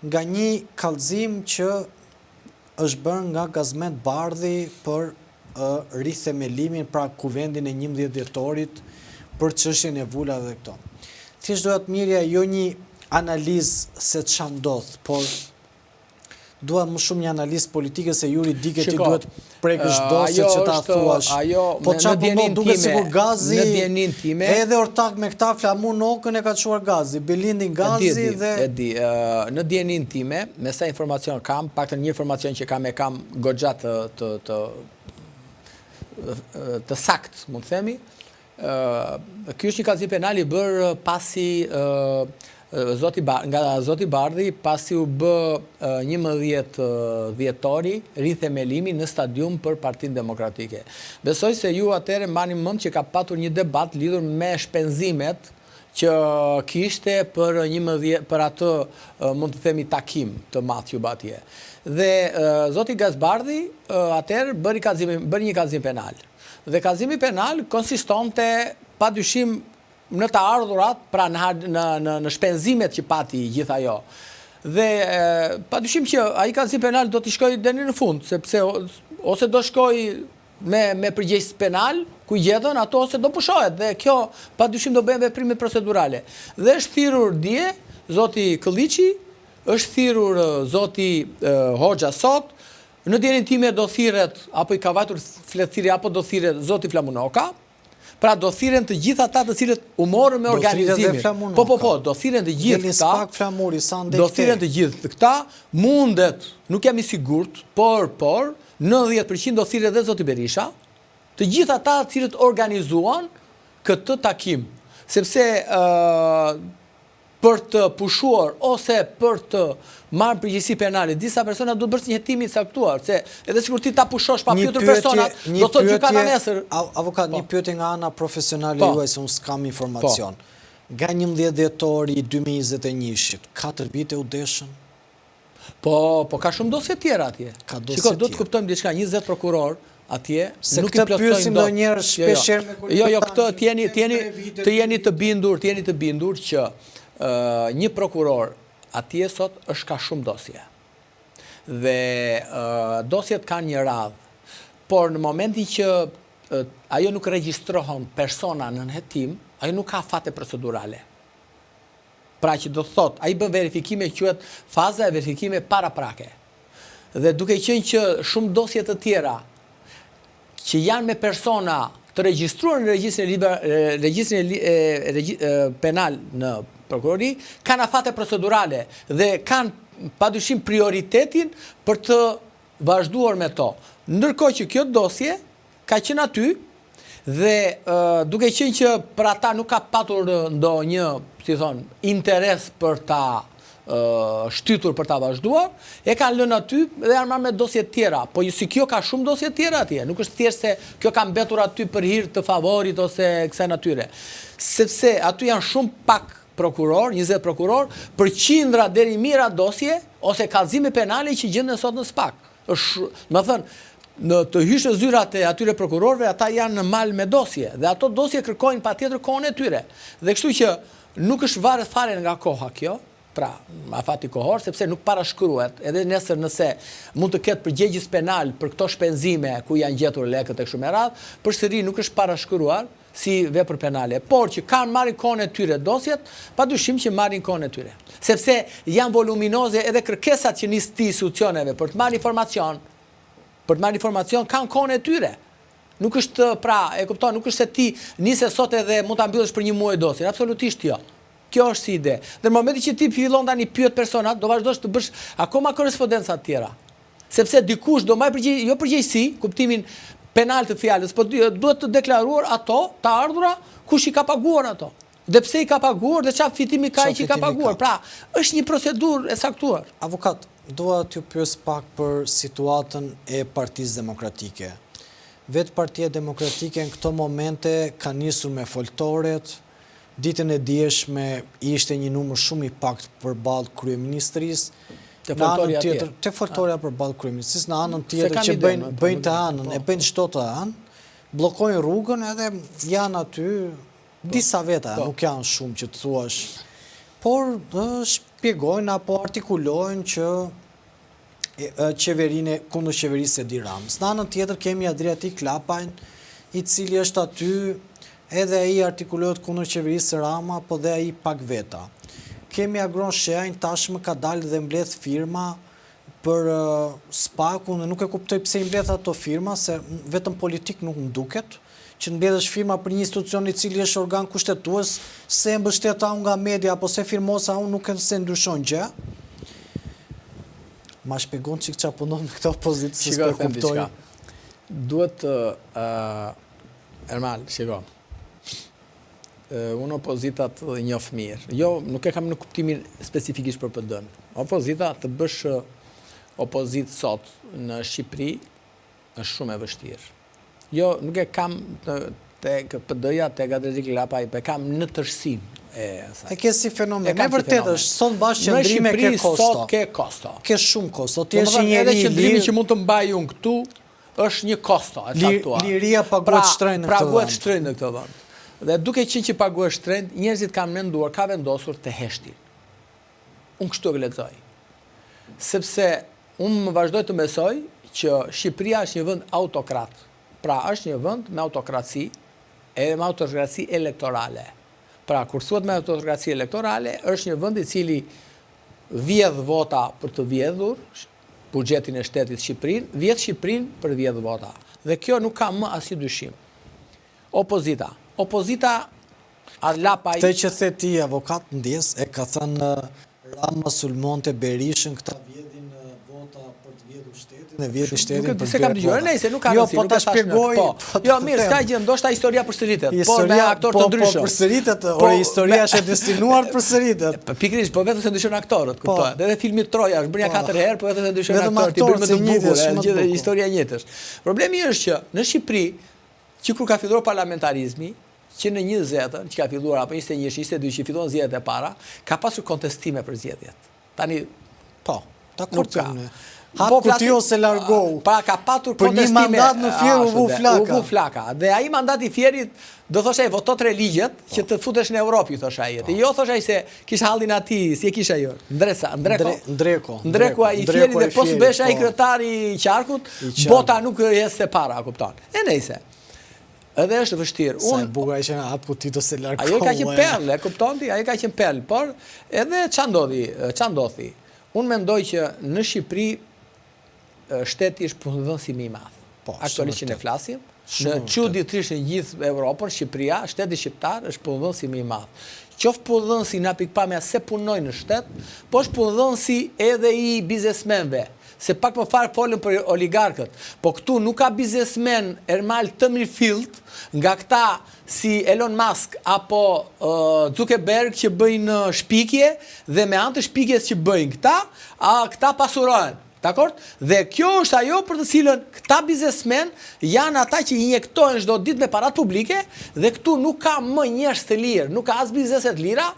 nga një kallëzim që është bërë nga Gazmet Bardhi për rithemelimin pra kuvendin e 11 dhjetorit për çështjen e vulave dhe këto. Thjesht doja të mirja jo një analizë se ç'a ndodh, por dua më shumë një analizë politike se juridike ti duhet prekësh dosjet që ta thuash. Po ç'a po duket sikur Gazi edhe ortak me këta flamun okën e ka çuar Gazi, Belindin Gazi dhe e di, në dijenin time, me sa informacion kam, paktën një informacion që kam goxha të sakt, mund të themi, Ky është një kallëzim penal i bërë pasi nga Zoti Bardhi, pasi u bë 11 dhjetori rithemelimi në stadium për Partinë Demokratike. Besoj se ju atëherë mbani mend që ka patur një debat lidhur me shpenzimet që kishte për atë, mund të themi, takim të Matthew atje. Dhe Zoti Bardhi atëherë bëri një kallëzim penal. Dhe kallëzimi penal konsistonte padyshim në të ardhurat, pra në shpenzimet që pati gjithë ajo. Dhe padyshim që ai kallëzim penal do t'i shkojë deri në fund, sepse ose do shkojë me përgjegjësi penal, ku gjetën ato, ose do pushohet. Dhe kjo padyshim do bëhen veprime procedurale. Dhe është thirrur dje Zoti Këlliçi, është thirrur Zoti Hoxha sot, në dijenin time do thirret, apo i ka vajtur fletëthirrje, apo do thirret Zoti Flamunoka. Pra do thirren të gjithë ata të cilët u morën me organizimin. Do thirren të gjithë këta. Do thirren të gjithë këta, mundet, nuk jam i sigurt, por 90% do thirret edhe Zoti Berisha, të gjithë ata të cilët organizuan këtë takim, sepse për të pushuar ose për të marrë përgjegjësi penale disa persona duhet bërë një hetimi i caktuar, se edhe sikur ti ta pushosh pa pyetur personat, do thotë gjykata nesër. Avokat, një pyetje nga ana profesionale juaj, se unë s'kam informacion. Nga 11 dhjetori 2021-shit, 4 vite u deshën? Po ka shumë dosje tjera atje. Shiko, do të kuptojmë diçka, 20 prokuror atje nuk i plotësojnë ndonjëherë shpeshherë me Jo, këtë të jeni të bindur që një prokuror atje sot është ka shumë dosje. Dhe dosjet kanë një radhë, por në momentin që ajo nuk regjistrohen persona në hetim, ajo nuk ka fate procedurale. Pra që do thot, ai bën verifikime që quhet faza e verifikime paraprake. Dhe duke qenë që shumë dosje të tjera që janë me persona të regjistruar në regjistrin penal në prokurori, kanë afate procedurale dhe kanë padyshim prioritetin për të vazhduar me to. Ndërkohë që kjo dosje ka qenë aty dhe duke qenë që për ata nuk ka patur ndonjë, si thon, interes për ta shtytur për ta vazhduar, e kanë lënë aty dhe janë marrë me dosje tjera. Po si kjo ka shumë dosje tjera atje, nuk është thjesht se kjo ka mbetur aty për hir të favorit ose kësaj natyre. Sepse aty janë shumë pak prokuror, 20 prokuror, për qindra deri mijëra dosje ose kallëzime penale që gjenden sot në SPAK. Më thënë, në të hysh në zyrat e atyre prokurorëve, ata janë në mal me dosje, dhe ato dosje kërkojnë patjetër kohën e tyre. Dhe kështu që nuk është varet fare nga koha kjo, pra, afati kohor, sepse nuk parashkruhet, edhe nesër nëse mund të ketë përgjegjës penal për këto shpenzime ku janë gjetur lekët e kështu me radhë, përsëri nuk është parashkruar si vepër penale, por që kanë marrin kohën e tyre dosjet, padyshim që marrin kohën e tyre. Sepse janë voluminoze edhe kërkesat që nis ti institucioneve për të marrë informacion, kanë kohën e tyre. Nuk është, pra, e kupton, nuk është se ti nise sot edhe mund ta mbyllësh për një muaj dosjen, absolutisht jo. Kjo është si ide. Dhe në momentin që ti fillon tani pyet personat, do vazhdosh të bësh akoma korrespondenca të tjera. Sepse dikush do marrë jo përgjegjësi, kuptimin penal të fjalës, por duhet të deklaruar ato, të ardhura, kush i ka paguar ato. Dhe pse i ka paguar, dhe çfarë fitimi ka ai që i ka paguar. Pra, është një procedurë e saktuar. Avokat, dua t'ju pyes pak për situatën e Partisë Demokratike. Vetë Partia Demokratike në këto momente ka nisur me foltoret. Ditën e djeshme ishte një numër shumë i pakt përballë kryeministrisë. Te foltorja përballë kryeministrisë, në anën tjetër që bëjnë të anën, e bëjnë çdo të anë, bllokojnë rrugën edhe janë aty disa veta, nuk janë shumë që të thuash. Por shpjegojnë apo artikulojnë që qeverinë kundër qeverisë së Edi Ramës. Në anën tjetër kemi Adriatik Lapajn, i cili është aty edhe ai artikulohet kundër qeverisë Rama, po dhe ai pak veta. Kemi Agron Sheajn, tashmë ka dalë dhe mbledh firma për SPAK-un, dhe nuk e kuptoj pse i mbledh ato firma, se vetëm politik nuk më duket, që mbledhësh firma për një institucion i cili është organ kushtetues, se mbështeta unë nga media, apo se firmosa unë nuk e se ndryshon gjë. Ma shpjegon çik çfarë punon në këtë opozitë, se s'po kuptoj. Duhet Ermal, shiko. unë opozitat njoh mirë. Jo, nuk e kam në kuptimin specifikisht për PD-n. Opozita të bësh opozit sot në Shqipëri është shumë e vështirë. Jo, nuk e kam tek PD-ja, tek Adrezik Lapaj, e kam në tërësinë e asaj. E ke si fenomen. E vërtet është, sot bashkë qëndrime ke kosto. Sot ke kosto. Ke shumë kosto. Ti je njëri i qëndrimi që mund të mbaj unë këtu është një kosto e caktuar. Liria paguhet shtrenjtë në këtë vend. Paguhet shtrenjtë në këtë vend. Dhe duke qenë që paguhet shtrenjtë, njerëzit kanë menduar, ka vendosur të heshtin. Unë kështu e lexoj. Sepse unë më vazhdoj të besoj që Shqipëria është një vend autokrat. Pra është një vend me autokraci, edhe me autokraci elektorale. Pra, kur thuhet me autokraci elektorale, është një vend i cili vjedh vota për të vjedhur buxhetin e shtetit Shqipërinë, vjedh Shqipërinë për vjedh vota. Dhe kjo nuk ka më asnjë dyshim. Opozita Lapaj. Këtë që the ti avokat ndjes e ka thënë Rama sulmonte Berishën këta vjedhin vota për të vjedhur shtetin, e vjedhin shtetin për të vjedhur vota. Nëse nuk ka jo, po ta shpjegoj. Jo, mirë, s'ka gjë, ndoshta historia përsëritet, por me aktorë të ndryshëm. Po përsëritet, ore historia është e destinuar përsëritet. Pikërisht, po vetëm se ndryshon aktorët, kuptohet. Edhe filmi Troja është bërja 4 herë, po vetëm se ndryshon aktorët, i bën më të bukur, gjithë historia e njëjtësh. Problemi është që në Shqipëri, që kur ka filluar parlamentarizmi, që në 20, që ka filluar, apo 21, 22, që filluan zgjedhjet e para, ka pasur kontestime për zgjedhjet. Tani, po, dakord kam ne. Hap kuti ose largohu. Pra ka patur për një mandat në Fier u vu flaka. U vu flaka. Dhe ai mandati i Fierit do thoshte voto 3 ligjet që të futesh në Europë, thosh ai. Jo thosh ai se kisha hallin atij, si e kisha jo. Ndreko ai i Fierit dhe po s'besh ai kryetari i qarkut, bota nuk jeste para, kupton. E nejse. Edhe është vështirë. Sa e bukur që na hap kutit ose largohu. Ajo ka qenë perlë, e kupton ti? Ajo ka qenë perlë, por edhe ç'a ndodhi? Unë mendoj që në Shqipëri shteti është punëdhënësi më i madh. Aktualisht që ne flasim, në çuditërisht në gjithë Evropën, Shqipëria, shteti shqiptar është punëdhënësi më i madh. Qoftë punëdhënësi nga pikpamja se punojnë në shtet, po është punëdhënësi edhe i biznesmenëve. Se pak më farë folën për oligarkët, po këtu nuk ka biznesmen Ermal të mirëfillt nga këta si Elon Musk apo Zuckerberg që bëjnë shpikje dhe me anë të shpikjes që bëjnë këta pasurohen. Dakord? Dhe kjo është ajo për të cilën këta biznesmen janë ata që injektojnë çdo ditë me parat publike dhe këtu nuk ka më njerëz të lirë, nuk ka as biznese të lira,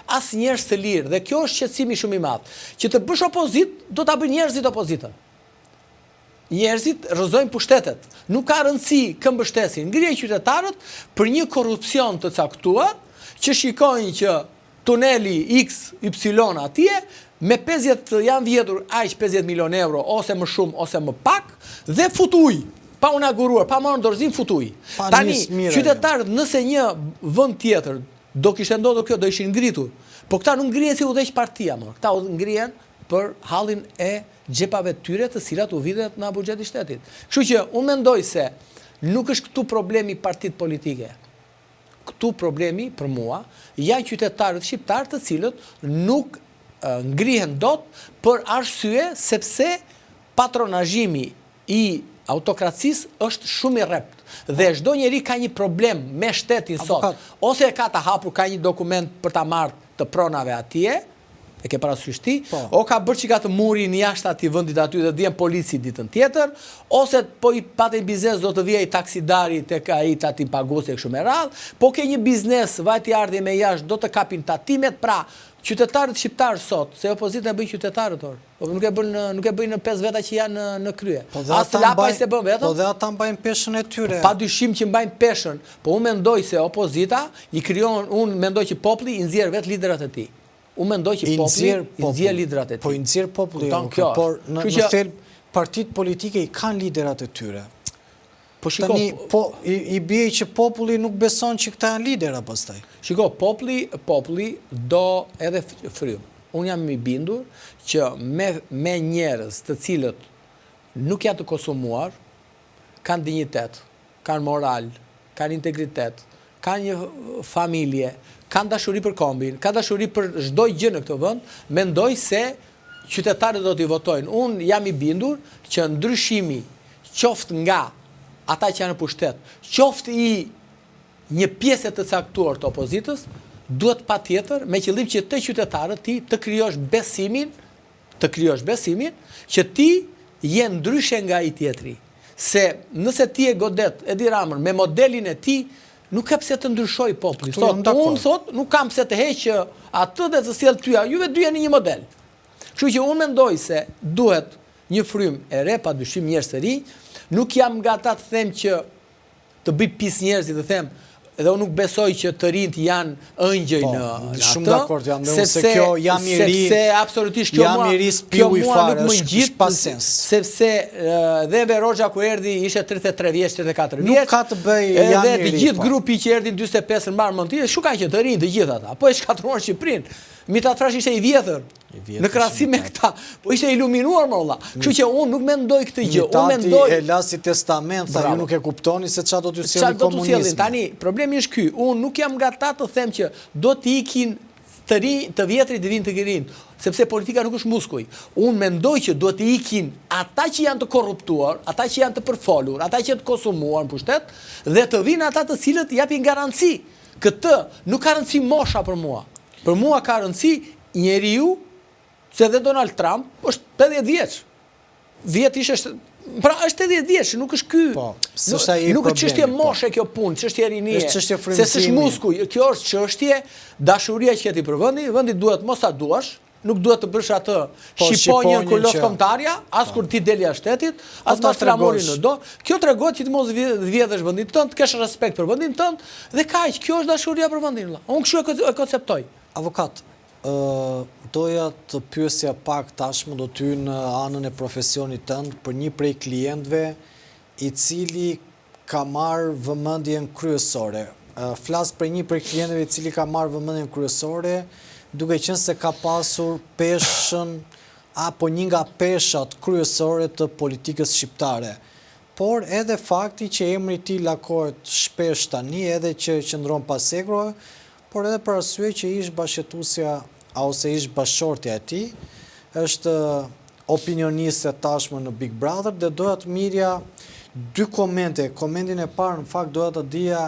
as njerëz të lirë. Dhe kjo është shqetësimi shumë i madh. Që të bësh opozit, do ta bëjnë njerëzit opozitën. Njerëzit rrëzojnë pushtetet. Nuk ka rëndësi kë mbështesin. Ngrihen qytetarët për një korrupsion të caktuar, që shikojnë që tuneli X, Y atje, me 50 janë vjedhur aq 50 milion euro, ose më shumë, ose më pak, dhe futuj. Pa inauguruar, pa marrë dorëzim, futuj. Tani, qytetarët nëse një vend tjetër do kishte ndodhur kjo, do ishin ngritur. Po këta nuk ngrihen si udhëheq partia, këta ngrihen për hallin e xhepave të tyre, të cilat u vidhet nga buxheti i shtetit. Kështu që unë mendoj se nuk është këtu problemi partitë politike. Këtu problemi për mua janë qytetarët shqiptar të cilët nuk ngrihen dot për arsye sepse patronazhimi i autokracisë është shumë i rrept. Dhe çdo njeri ka një problem me shtetin sot. Ose ka të hapur, ka një dokument për ta marrë të pronave atje, e ke parasysh ti, o ka bërë çika të murin jashtë atij vendit aty dhe vjen polici ditën tjetër, ose po i patë biznes do të vijë ai taksidari tek ai tati paguesi kështu me radhë, po ke një biznes vajti ardhi me jashtë do të kapin tatimet, pra qytetarët shqiptar sot, se opozita e bën qytetarët nuk e bëjnë në 5 veta që janë në krye. As të Lapaj se bën vetëm. Po dhe ata mbajnë peshën e tyre. Pa dyshim që mbajnë peshën, po unë mendoj se opozita i krijon, unë mendoj që populli i nxjerr vetë liderat e tij. Unë mendoj që populli i nxjerr liderat e tij. Po i nxjerr populli, por në thelb partitë politike i kanë liderat e tyre. Po shiko, i bie që populli nuk beson që këta janë lidera pastaj. Shiko, populli do edhe frym. Unë jam i bindur që me njerëz të cilët nuk janë të konsumuar, kanë dinjitet, kanë moral, kanë integritet, kanë një familje, kanë dashuri për kombin, kanë dashuri për çdo gjë në këtë vend, mendoj se qytetarët do t'i votojnë. Unë jam i bindur që ndryshimi qoftë nga ata që janë në pushtet, qoftë i një pjesë të caktuar të opozitës duhet patjetër me qëllim që të qytetarët ti të krijosh besimin që ti je ndryshe nga i tjetri. Se nëse ti e godet Edi Ramën me modelin e ti, nuk ka pse të ndryshoj populli. Unë thot, nuk kam pse të heq atë dhe të sjell tyja, juve dy jeni një model. Kështu që unë mendoj se duhet një frym e re, padyshim njerëz të rinj, nuk jam nga ata të them që të bëj pis njerëzit, të them edhe unë nuk besoj që të rinjt janë ëngjëj në atë. Shumë dakord jam dhe unë se kjo jam i ri. Sepse absolutisht kjo mua nuk më ngjit pa sens. Sepse dhe Verozha kur erdhi ishte 33 vjeç, 34 vjeç. Nuk ka të bëj jam i ri. Edhe të gjithë grupi që erdhin 45 në mbar mend, shu kanë që të rinj të gjithë ata. Po e shkatruan Shqipërinë. Mithat Frashi ishte i vjetër. Në krahasim me këta, po ishte iluminuar më valla. Kështu që unë nuk mendoj këtë gjë. Unë mendoj e lasi testament, tha ju nuk e kuptoni se çfarë do t'ju sjellë komunizmi. Tani, problemi është ky. Unë nuk jam nga ata të them që do të ikin të vjetrit të vinë të rinj, sepse politika nuk është muskuj. Unë mendoj që do të ikin ata që janë të korruptuar, ata që janë të përfolur, ata që janë të konsumuar në pushtet dhe të vinë ata të cilët japin garanci. Këtë nuk ka rëndësi mosha për mua. Për mua ka rëndësi njeriu, se dhe Donald Trump është 50 vjeç. Pra është 80 vjeç, nuk është ky. Nuk është çështje moshe kjo punë, çështje rinie. Se s'është muskuj, kjo është çështje dashuria që keti për vendin, vendi duhet mos ta duash, nuk duhet të bësh atë shqiponjën ku los kombëtarja, as kur ti del jashtë shtetit, as pas tramori në do. Kjo tregon që ti mos vjedhësh vendin tënd, të kesh respekt për vendin tënd dhe kaq, kjo është dashuria për vendin. Unë kështu e konceptoj. Avokat, doja të pyesja pak tashmë do ty në anën e profesionit tënd për një prej klientëve i cili ka marrë vëmendjen kryesore. Flas për një prej klientëve i cili ka marrë vëmendjen kryesore, duke qenë se ka pasur peshën apo një nga peshat kryesore të politikës shqiptare. Por edhe fakti që emri i tij lakohet shpesh tani, edhe që qëndron pas sekrave, por edhe për arsye që ish bashkëtuesja ose ish bashkëshortja e tij, është opinioniste tashmë në Big Brother dhe doja të mirja dy komente. Komentin e parë në fakt doja të dija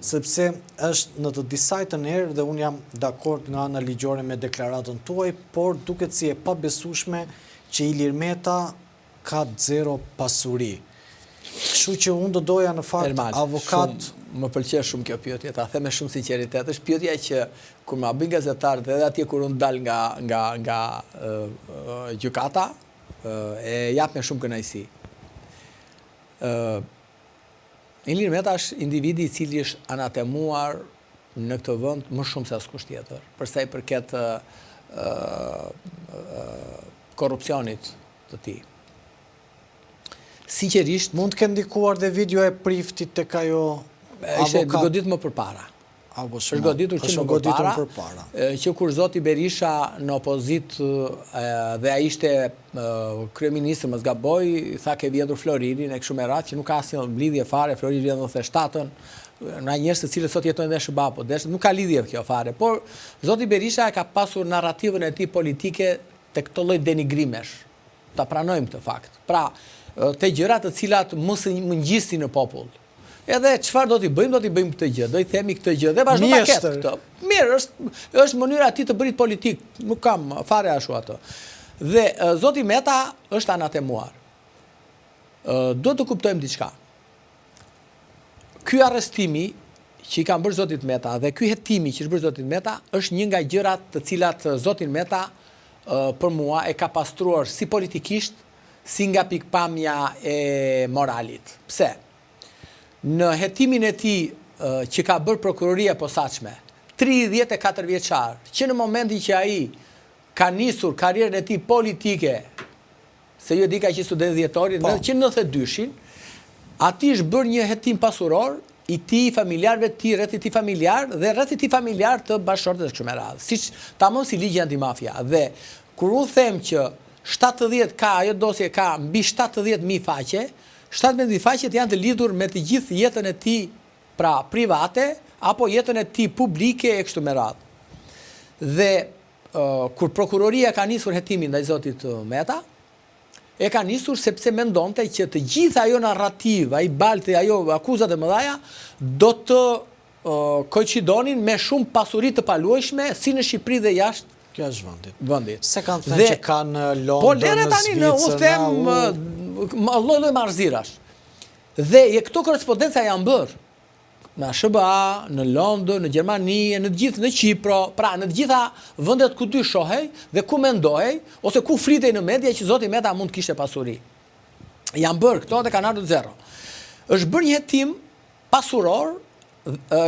sepse është në të disa të herë dhe unë jam dakord nga ana ligjore me deklaratën tuaj, por duket si e pabesueshme që Ilir Meta ka zero pasuri. Kështu që unë do doja në fakt avokat. Më pëlqen shumë kjo pyetje, ta them me shumë sinqeritet. Është pyetja që kur ma bën gazetarët edhe atje kur unë dal nga gjykata, e jap me shumë kënaqësi. Ilir Meta është individi i cili është anatemuar në këtë vend më shumë se askush tjetër, për sa i përket korrupsionit të tij. Sinqerisht, mund të kenë ndikuar dhe video e priftit tek ajo avokat. Ishte godit më përpara. Është goditur që më përpara. Që kur zoti Berisha në opozit dhe ai ishte kryeminist, mos gaboj, tha ke vjedhur Floririn e kështu me radhë që nuk ka asnjë lidhje fare. Floriri vjen në 97-ën. Na njerëz të cilët sot jetojnë dhe Shëbapo, nuk ka lidhje kjo fare, por zoti Berisha ka pasur narrativën e tij politike te këto lloj denigrimesh. Ta pranojmë këtë fakt. Pra, te gjërat të cilat mos më ngjisin në popull. Edhe çfarë do t'i bëjmë këtë gjë, do i themi këtë gjë dhe vazhdo ta ketë këtë. Mirë, është mënyra e tij të bërit politik, nuk kam fare ashtu atë. Dhe zoti Meta është anatemuar. Do të kuptojmë diçka. Ky arrestimi që i kanë bërë zotit Meta dhe ky hetimi që është bërë zotit Meta është një nga gjërat të cilat zotin Meta për mua e ka pastruar si politikisht, si nga pikpamja e moralit. Pse? Në hetimin e tij që ka bërë prokuroria e posaçme, 34 vjeçar, që në momentin që ai ka nisur karrierën e tij politike, se jo di ka që student dhjetori, në 92-shin, ati është bërë një hetim pasuror i tij, familjarëve të tij, rreth i tij familjar dhe rreth i tij familjar të bashkëshortëve kështu me radhë. Siç tamam si ligji antimafia. Dhe kur unë them që 70 ka, ajo dosje ka mbi 70.000 faqe, 17 faqet janë të lidhur me të gjithë jetën e tij, pra private, apo jetën e tij publike e kështu me radhë. Dhe kur prokuroria ka nisur hetimin ndaj zotit Meta, e ka nisur sepse mendonte që të gjithë ajo narrativ, ai balte, ajo akuzat e mëdha, do të koincidonin me shumë pasuri të paluajshme si në Shqipëri dhe jashtë Kjo është vendit. vendit. Se kanë thënë që kanë Londër, po lere tani në unë them lloj marzirash. Dhe këto korespondenca janë bërë në SBA, në Londër, në Gjermani, në gjithë në Qipro, pra në të gjitha vendet ku dy shohej dhe ku mendohej ose ku fritej në media që zoti Meta mund të kishte pasuri. Janë bërë këto dhe kanë ardhur zero. Është bërë një hetim pasuror,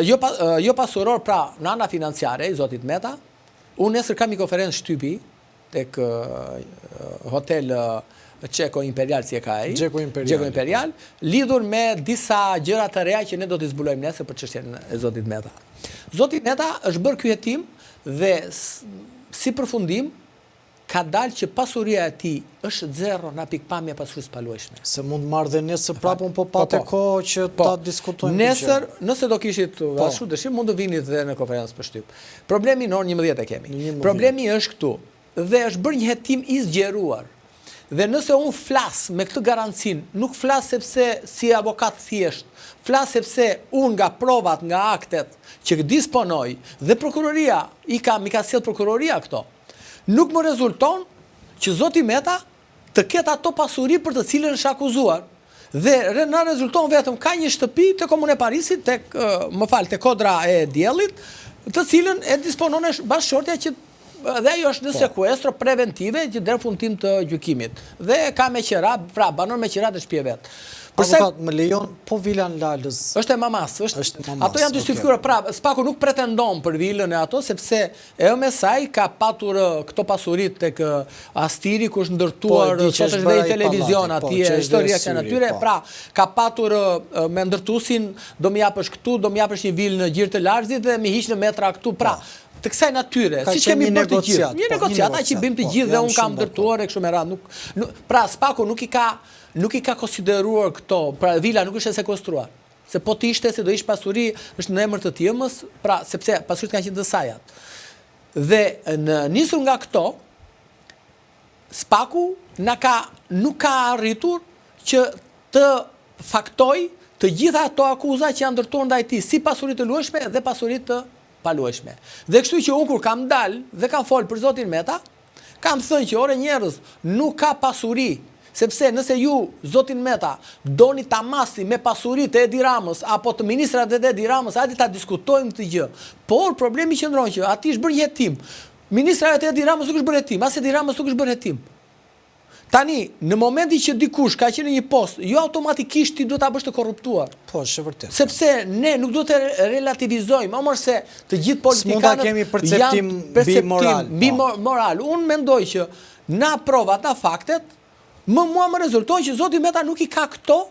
jo pasuror pra në ana financiare i zotit Meta. Unë nesër kam një konferencë shtypi tek hotel Çeko Imperial si e ka ai. Xheko Imperial, lidhur me disa gjëra të reja që ne do t'i zbulojmë nesër për çështjen e zotit Meta. Zoti Meta është bërë ky hetim dhe si përfundim ka dalë që pasuria e tij është zero nga pikpamja pasurisë paluajshme. Se mund marrë dhe nesër prapë po patë kohë që ta diskutojmë. Nesër, nëse do kishit ashtu dëshirë, mund të vini dhe në konferencë për shtyp. Problemi në orë 11 e kemi. Problemi është këtu dhe është bërë një hetim i zgjeruar. Dhe nëse unë flas me këtë garancin, nuk flas sepse si avokat thjesht, flas sepse unë nga provat, nga aktet që disponoj dhe prokuroria mi ka sjellë prokuroria këto. Nuk më rezulton që zoti Meta të ketë ato pasuri për të cilën është akuzuar. Dhe na rezulton vetëm ka një shtëpi të Komune Parisit, te kodra e diellit, të cilën e disponon bashkëshortja që dhe ajo është në sekuestro preventive që deri në fundtim të gjykimit. Dhe ka me qira, pra banon me qira të shtëpia vet. Avokat, më lejon, po vila në Lalës. Është e mamas. Ato janë justifikuar. Pra, Spaku nuk pretendon për vilën e ato, sepse e me saj ka patur këto pasurit tek Astiri, ku është ndërtuar, sot është dhe i televizion atje, historia që natyre. Pra, ka patur me ndërtusin, do më japësh këtu, do më japësh një vilë në Gjirë të Larzit dhe më hiq në metra këtu. Pra, të kësaj natyre, si kemi bërë të gjithë. Një negociat, ata që bim të gjithë dhe unë kam ndërtuar e kështu me radhë. Pra, Spaku nuk i ka konsideruar këto, pra vila nuk është e sekuestruar. Se po të ishte, se do ishte pasuri, është në emër të tjemës, pra, sepse pasurit kanë qenë të sajat. Dhe në nisur nga këto, Spaku nuk ka arritur që të faktoj të gjitha ato akuza që janë ndërtuar ndaj tij, si pasurit të luajshme dhe pasurit të paluajshme. Dhe kështu që unë kur kam dalë dhe kam folë për zotin Meta, kam thënë që ore njerëz nuk ka pasuri, sepse nëse ju, zotin Meta, doni ta masi me pasurit e Edi Ramës apo të ministrat e Edi Ramës, hajde ta diskutojmë këtë gjë. Por problemi qëndron që ati është bërë një hetim. Ministrat e Edi Ramës nuk është bërë hetim, as Edi Ramës nuk është bërë hetim. Tani, në momenti që dikush ka qenë një post, jo automatikisht ti duhet ta bësh të korruptuar. Po, është vërtet. Sepse ne nuk duhet të relativizojmë, se të gjithë politikanët kemi perceptim bimoral. Unë mendoj që na provat, na faktet, mua më rezultoj që zoti Meta nuk i ka këto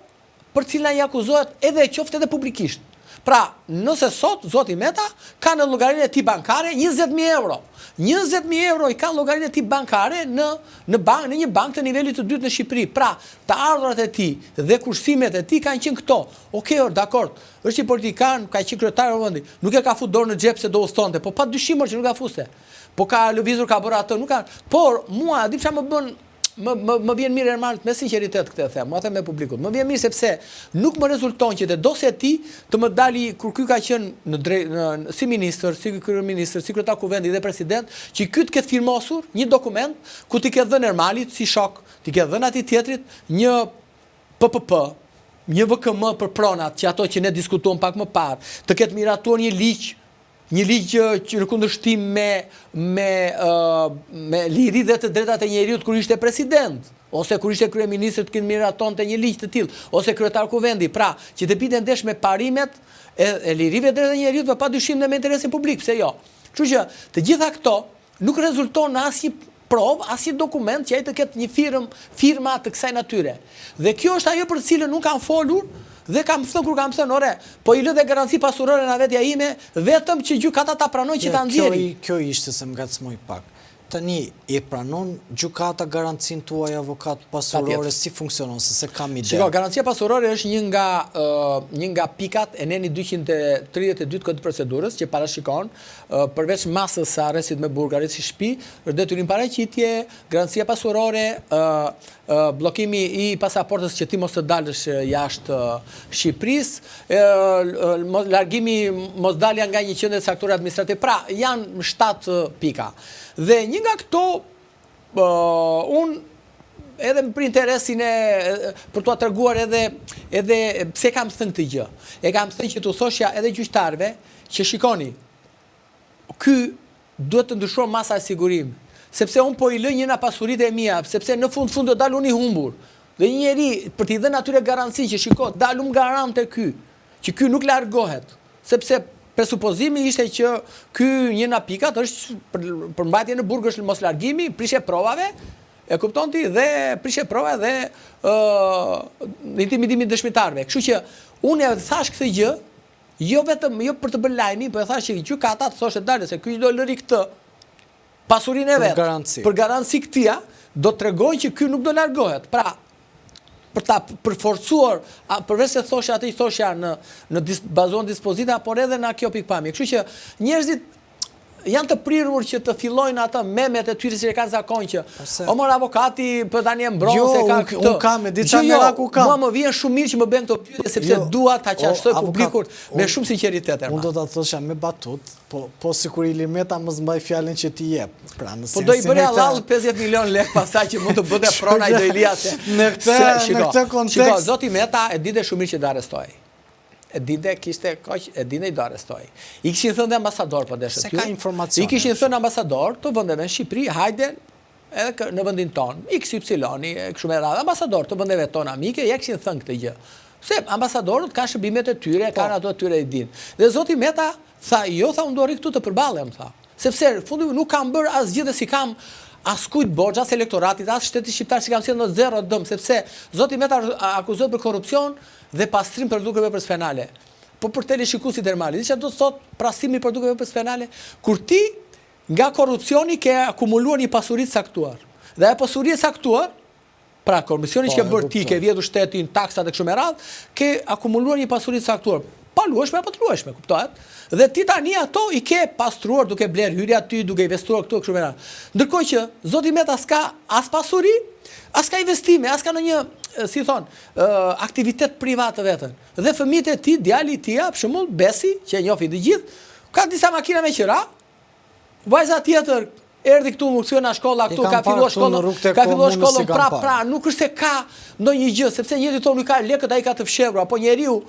për cilën i akuzohet edhe qoftë edhe publikisht. Pra, nëse sot, zoti Meta ka në llogarinë e tij bankare 20.000 euro. 20.000 euro i ka në llogarinë e tij bankare në një bankë të nivelit të dytë në Shqipëri. Pra, të ardhurat e tij dhe kursimet e tij kanë qenë këto. Okej, dakord. Është një politikan, ka qenë kryetar i vendit. Nuk e ka futur dorë në xhep se do udhtonte, po pa dyshimor që nuk ka fuste. Po ka lëvizur, ka bërë atë, nuk ka. Por mua, di çfarë më bën më vjen mirë Ermal, me sinqeritet këtë e them, mua them me publikut. Më vjen mirë sepse nuk më rezulton që te dosja e tij të më dali kur ky ka qenë si ministër, si kryeministër, si kryetar kuvendi dhe president, që ky të ketë firmosur një dokument ku ti ke dhënë Ermalit si shok, ti ke dhënë atij tjetrit një PPP, një VKM për pronat, që ato që ne diskutuam pak më parë, të ketë miratuar një ligj që në kundërshtim me liri dhe të drejtat e njeriut kur ishte president, ose kur ishte kryeministër të kenë miraton të një ligj të tillë, ose kryetar kuvendi, pra që të biten ndesh me parimet e lirive dhe drejtat e njeriut, pa dyshim dhe me interesin publik, pse jo. Kështu që të gjitha këto nuk rezulton në asnjë provë, asnjë dokument që ai të ketë një firma të kësaj natyre. Dhe kjo është ajo për të cilën nuk kam folur. Dhe kam thënë kur kam thënë, ore, po i lë dhe garanci pasurore nga vetja ime, vetëm që gjykata ta pranoj që ta nxjerrë. Kjo ishte se më ngacmoj pak. Tani, e pranon gjykata garancin tuaj avokat pasurore, si funksionon, se kam ide? Shiko, garancia pasurore është një nga pikat e neni 232 kod procedurës që parashikon përveç masës së arrestit me burg, arresti shtëpi, është detyrim paraqitje, garancia pasurore, bllokimi i pasaportës që ti mos të dalësh jashtë Shqipërisë, largimi mosdalja nga një qendër caktuar administrative. Pra, janë 7 pika. Dhe një nga këto, unë edhe për interesin për t'u treguar edhe pse kam thënë këtë gjë. E kam thënë që t'u thoshja edhe gjyqtarëve që shikoni, ky duhet të ndryshon masa e sigurim, sepse unë po i lë një nga pasuritë e mia, sepse në fund do dal unë i humbur. Dhe një njeri për t'i dhënë atyre garanci që shiko, dalum garant e ky, që ky nuk largohet, sepse presupozimi ishte që ky një nga pikat është për mbajtje në burg është mos largimi, prishje provave, e kupton ti, dhe prishje prova dhe intimidimi dëshmitarëve. Kështu që unë e thash këtë gjë, jo vetëm jo për të bërë lajmin, por e thash që gjykata të thoshte dalë se ky do lëri këtë pasurinë e vet. Për garanci këtia do t'tregojnë që ky nuk do largohet. Pra, për ta përforcuar, përveç se thosha atë i thosha në bazon dispozita, por edhe në kjo pikpamje. Kështu që njerëzit janë të prirur që të fillojnë atë memet e tyre që e kanë zakon që o mor avokati për tani e mbron se ka këtë. Unë kam, e di qa mera ku kam. Mua më vjen shumë mirë që më bën këto pyetje sepse dua ta qashtoj publikut me shumë sinqeritet. Unë do ta thosha me batut, po sikur Ilir Meta mos mbaj fjalën që ti jep. Pra, po do i bëre halal 50 milion lekë pastaj që mund të bëte prona i do Iliase. Në këtë kontekst. Shiko, zoti Meta e dinte shumë mirë që do arrestohej. E dinte kishte koq, e dinte i do arrestoj. I kishin thënë ambasador po deshët. Se ka informacione. I kishin thënë ambasador të vendeve në Shqipëri, hajde edhe në vendin ton, XY, kështu me radhë, ambasador të vendeve tona amike, ja kishin thënë këtë gjë. Se ambasadorët kanë shërbimet e tyre, kanë ato të tyre i din. Dhe zoti Meta tha, jo, tha, unë do rri këtu të përballem, tha. Sepse fundi nuk kam bërë asgjë dhe si kam as kujt borxh, as elektoratit, as shtetit shqiptar si kam sjellë në zero dëm, sepse zoti Meta akuzohet për korrupsion dhe pastrim produkteve veprës penale. Po për teleshikuesit termali, diçka do të thotë pastrimi produkteve veprës penale, kur ti nga korrupsioni ke akumuluar një pasuri të caktuar. Dhe ajo pasuri e caktuar, pra komisioni që ke bërë ti, ke vjedhur shtetin, taksat e kështu me radhë, ke akumuluar një pasuri të caktuar. Pa lueshme apo të lueshme, kuptohet? Dhe ti tani ato i ke pastruar duke bler hyrje aty, duke investuar këtu kështu me radhë. Ndërkohë që zoti Meta s'ka as pasuri, as ka investime, as ka ndonjë, si thon, aktivitet privat të vetën. Dhe fëmijët e tij, djali i tij, për shembull, Besi, që e njohin të gjithë, ka disa makina me qira. Vajza tjetër erdhi këtu, mësoi në shkolla këtu, ka filluar shkollën, pra nuk është se ka ndonjë gjë, sepse njëri thonë nuk ka lekët, ai ka të fshehura, apo njeriu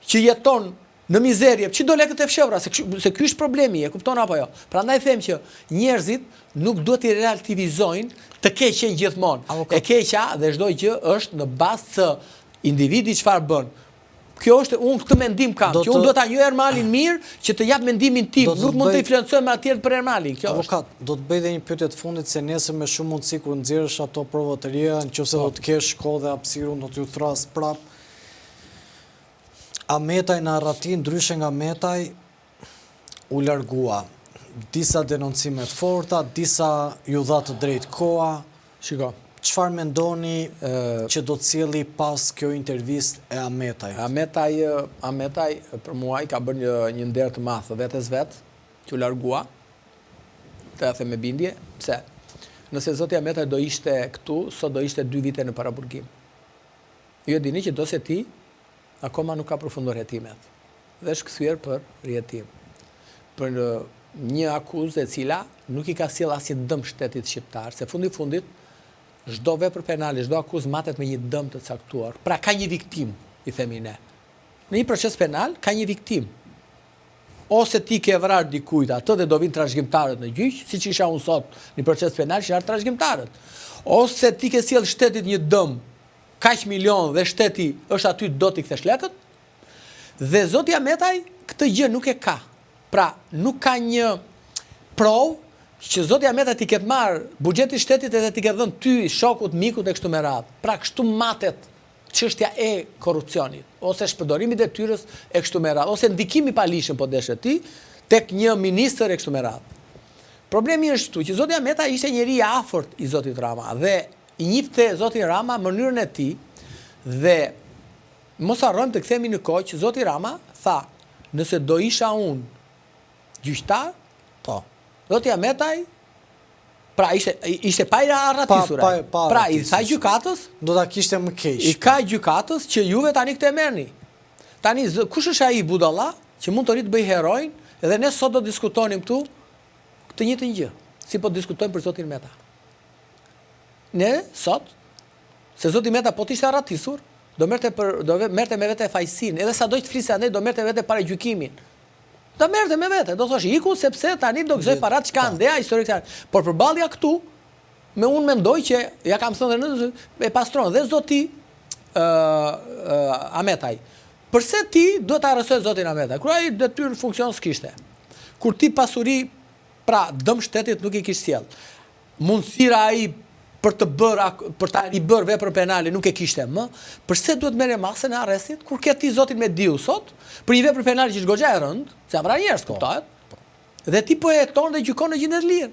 që jeton në mizerje, që do lekët e fshehura, se ky është problemi, e kupton apo jo? Prandaj them që njerëzit nuk duhet të relativizojnë të keqen gjithmonë. E keqja dhe çdo gjë është në bazë të individi çfarë bën. Kjo është, unë këtë mendim kam, që unë do ta njoh Ermalin mirë, që të jap mendimin tim, nuk mund të influencoj me atjerë për Ermalin. Avokat, do të bëj dhe një pyetje të fundit, se nesër me shumë mundësi kur nxjerrësh ato prova të reja, nëse do të kesh kohë dhe hapësirë, do t'ju thras prap. Ametaj në arrati, ndryshe nga Metaj, u largua. Disa denoncimet forta, disa ju dha të drejtë koha. Shiko. Çfarë mendoni që do të sjelli pas kjo intervistë e Ametaj? Ametaj për mua i ka bërë një nder të madh vetes vet, që u largua. Të them me bindje, pse? Nëse zoti Ametaj do ishte këtu, sot do ishte 2 vite në paraburgim. Ju e dini që dosja e tij akoma nuk ka përfunduar hetimet. Dhe është kthyer për rihetim. Për një akuzë e cila nuk i ka sjell asnjë dëm shtetit shqiptar, se fundit çdo vepër penale, çdo akuzë matet me një dëm të caktuar. Pra ka një viktim, i themi ne. Në një proces penal ka një viktim. Ose ti ke vrarë dikujt atë dhe do vinë trashëgimtarët në gjyq, siç isha unë sot në proces penal që janë trashëgimtarët. Ose ti ke sjell shtetit një dëm kaq milion dhe shteti është aty do t'i kthesh lekët. Dhe zoti Ametaj këtë gjë nuk e ka. Pra, nuk ka një provë që zoti Ametaj t'i ketë marrë buxheti i shtetit edhe t'i ketë dhënë ty, shokut, mikut e kështu me radhë. Pra, kështu matet çështja e korrupsionit, ose shpërdorimi i detyrës e kështu me radhë, ose ndikimi i palishëm po deshet ti tek një ministër e kështu me radhë. Problemi është këtu që zoti Ameta ishte njeri i afërt i zotit Rama dhe i njifte zotin Rama mënyrën e tij dhe mos harrojmë të kthehemi në kohë që zoti Rama tha, nëse do isha unë gjyqtar, po, zoti Ametaj pra ishte pa i arratisur. Pra i tha gjykatës, do ta kishte më keq. I ka gjykatës që juve tani këtë e merrni. Tani kush është ai budalla që mund të rritë bëj herojnë edhe ne sot do diskutonim këtu këtë njëjtën gjë, si po diskutojmë për zotin Meta. Ne sot se zoti Meta po të ishte arratisur, do merrte me vete fajsin, edhe sa do të flisë andaj do merrte vete para gjykimin. Do merrte me vete, do thosh iku sepse tani do gëzoj parat çka ndeja historike. Por përballja këtu, me unë mendoj që ja kam thënë e pastron dhe zoti Ametaj. Përse ti duhet ta arrestoj zotin Ametaj? Kur ai detyrë funksion s'kishte. Kur ti pasuri pra dëm shtetit nuk i kishte sjell. Mundësira ai për ta i bërë vepër penale nuk e kishte më, përse duhet merre masën e arrestit kur ke ti zotin me diu sot për një vepër penale që është goxha e rëndë, se pra njerëz kuptohet. Dhe ti po e heton dhe gjykon në gjendje të lirë.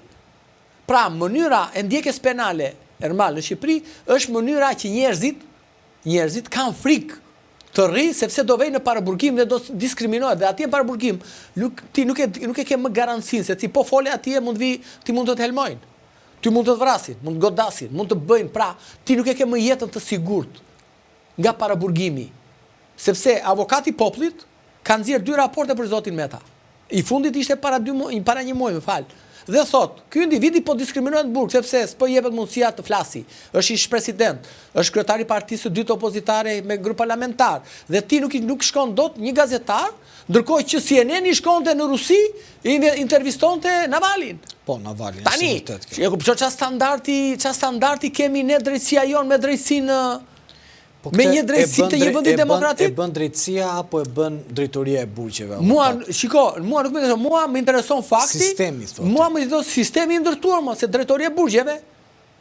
Pra mënyra e ndjekjes penale Ermal në Shqipëri është mënyra që njerëzit kanë frikë të rri sepse do vej në paraburgim dhe do diskriminohet dhe atje në paraburgim ti nuk e ke më garancinë se ti po fole atje ti mund të të helmojnë. Ti mund të të vrasin, mund të godasin, mund të bëjnë, pra, ti nuk e ke më jetën të sigurt nga paraburgimi. Sepse avokati popullit ka nxjerrë 2 raporte për zotin Meta. I fundit ishte para një muaj, më fal. Dhe thot, ky individi po diskriminohet në burg sepse s'po jepet mundësia të flasi. Është ish-president, është kryetari i partisë së dytë opozitare me grup parlamentar. Dhe ti nuk shkon dot një gazetar, ndërkohë që CNN shkonte në Rusi e intervistonte Navalin. Po, Navalin. Tani, e kupton çfarë standardi kemi ne drejtësia jon me drejtësinë me një drejtësi të një vendi demokratik? E bën drejtësia apo e bën drejtoria e burgjeve? Mua nuk më intereson fakti. Sistemi, thotë. Mua më intereson sistemi i ndërtuar, se drejtoria e burgjeve.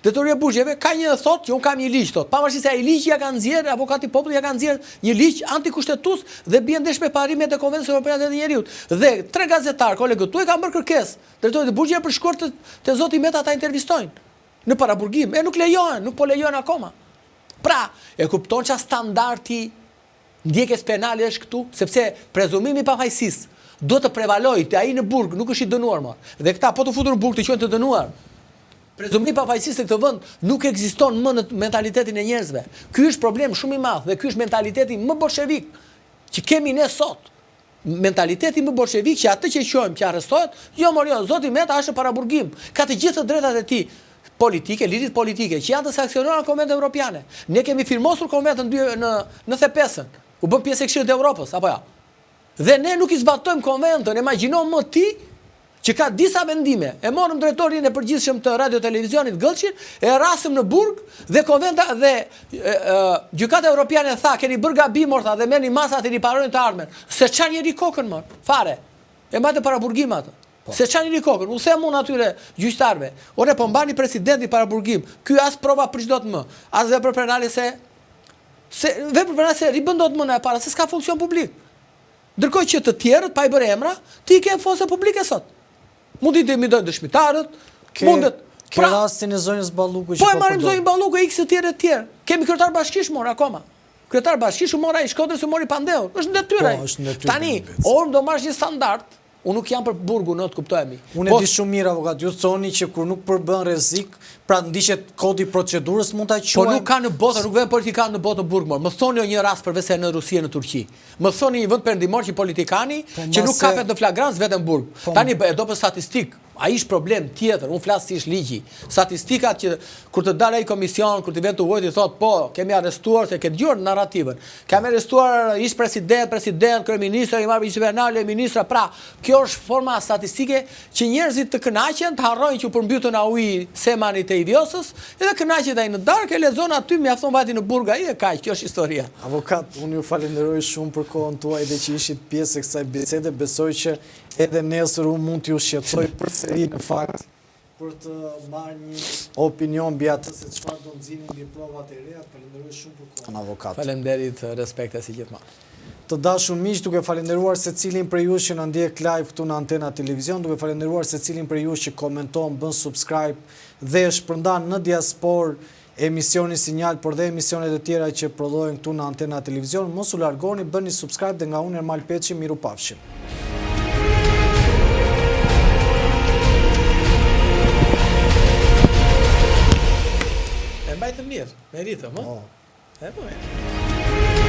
Drejtoria e burgjeve ka një thotë që un kam një ligj thotë. Pavarësisht se ai ligj ja ka nxjerr avokati i popullit ja ka nxjerr një ligj antikushtetues dhe bie ndesh me parimet e Konvencionit Evropian të Njerëzit. Dhe 3 gazetar kolegët tuaj kanë bërë kërkesë. Drejtoria e burgjeve për shkurt të zoti Meta ta intervistojnë në paraburgim. Nuk lejohen, nuk po lejohen akoma. Pra, e kupton që standardi ndjekjes penale është këtu, sepse prezumimi i pafajësisë duhet të prevalojë te ai në burg, nuk është i dënuar më. Dhe këta po të futur në burg të quhen të dënuar. Prezumimi i pafajësisë në këtë vend nuk ekziston më në mentalitetin e njerëzve. Ky është problem shumë i madh dhe ky është mentaliteti më bolshevik që kemi ne sot. Mentaliteti më bolshevik që atë që quajmë që arrestohet, jo, zoti Meta është paraburgim, ka të gjitha drejtat e tij politike, lirit politike, që janë të sankcionuara në Konventin Evropian. Ne kemi firmosur konventin në 95-ën, u bën pjesë e Këshillit të Evropës, apo ja. Dhe ne nuk i zbatojmë konventin, imagjino më ti që ka disa vendime. E morëm drejtorin e përgjithshëm të radio televizionit Gëllçin, e rasëm në burg dhe konventa dhe gjykata evropiane tha keni bërë gabim orta dhe merrni masat e riparojnë të ardhmen. Se çan njëri kokën më, fare. E mbajtë paraburgim atë. Se çan njëri kokën, u them unë atyre gjyqtarëve, ore po mbani presidenti paraburgim. Ky as prova për çdo të më, as vepër penale se vepër penale se ribën dot më në para se s'ka funksion publik. Ndërkohë që të tjerët pa i bërë emra, ti ke forca publike sot. Mund të intimidojnë dëshmitarët, mundet. Ke rastin e zonjës Ballukut që po e marrim zonjën Ballukut e x të tjerë. Kemi kryetar bashkish mor akoma. Kryetar bashkish u mora i Shkodrës, u mori Pandeu. Është detyrë. Tani, orë do marrësh një standard. Unë nuk jam për burgun, të kuptojemi. Unë e di shumë mirë, avokat, ju thoni që kur nuk përbën rrezik, pra ndiqet kodi procedurës, mund ta quajmë. Po nuk ka në botë, nuk vjen politikan në botë burgmor. Më thoni një rast përveç në Rusi e në Turqi. Më thoni një vend perëndimor që politikani që nuk kapet në flagrancë vetëm burg. Tani e do për statistik. Ai është problem tjetër, unë flas si është ligji. Statistikat që kur të dalë ai komision, kur të vjen të vojtë thot po, kemi arrestuar se ke dëgjuar narrativën. Kemi arrestuar ish president, kryeministër, i marrë vicepenale, ministra, pra, kjo është forma statistike që njerëzit të kënaqen, të harrojnë që u përmbytën aui semanit e Iviosës, edhe kënaqet ai në darkë, e lexon aty mjafton vati në burg ai e kaq, kjo është historia. Avokat, unë ju falenderoj shumë për kohën tuaj dhe që ishit pjesë e kësaj bisede, besoj që edhe nesër unë mund t'ju shqetësoj përsëri në fakt për të marrë një opinion mbi atë se çfarë do nxjinin mbi provat e reja. Falenderoj shumë për kohën, avokat. Faleminderit, respekte si gjithmonë. Të dashur miq, duke falenderuar secilin prej jush që na ndjek live këtu në Antena Televizion, duke falenderuar secilin prej jush që komenton, bën subscribe dhe shpërndan në diaspor emisionin Sinjal, por dhe emisionet e tjera që prodhohen këtu në Antena Televizion. Mos u largoni, bëni subscribe dhe nga unë Ermal Peçi, miru pafshim. E mbajtë mirë, me ritëm, Po. E po mirë.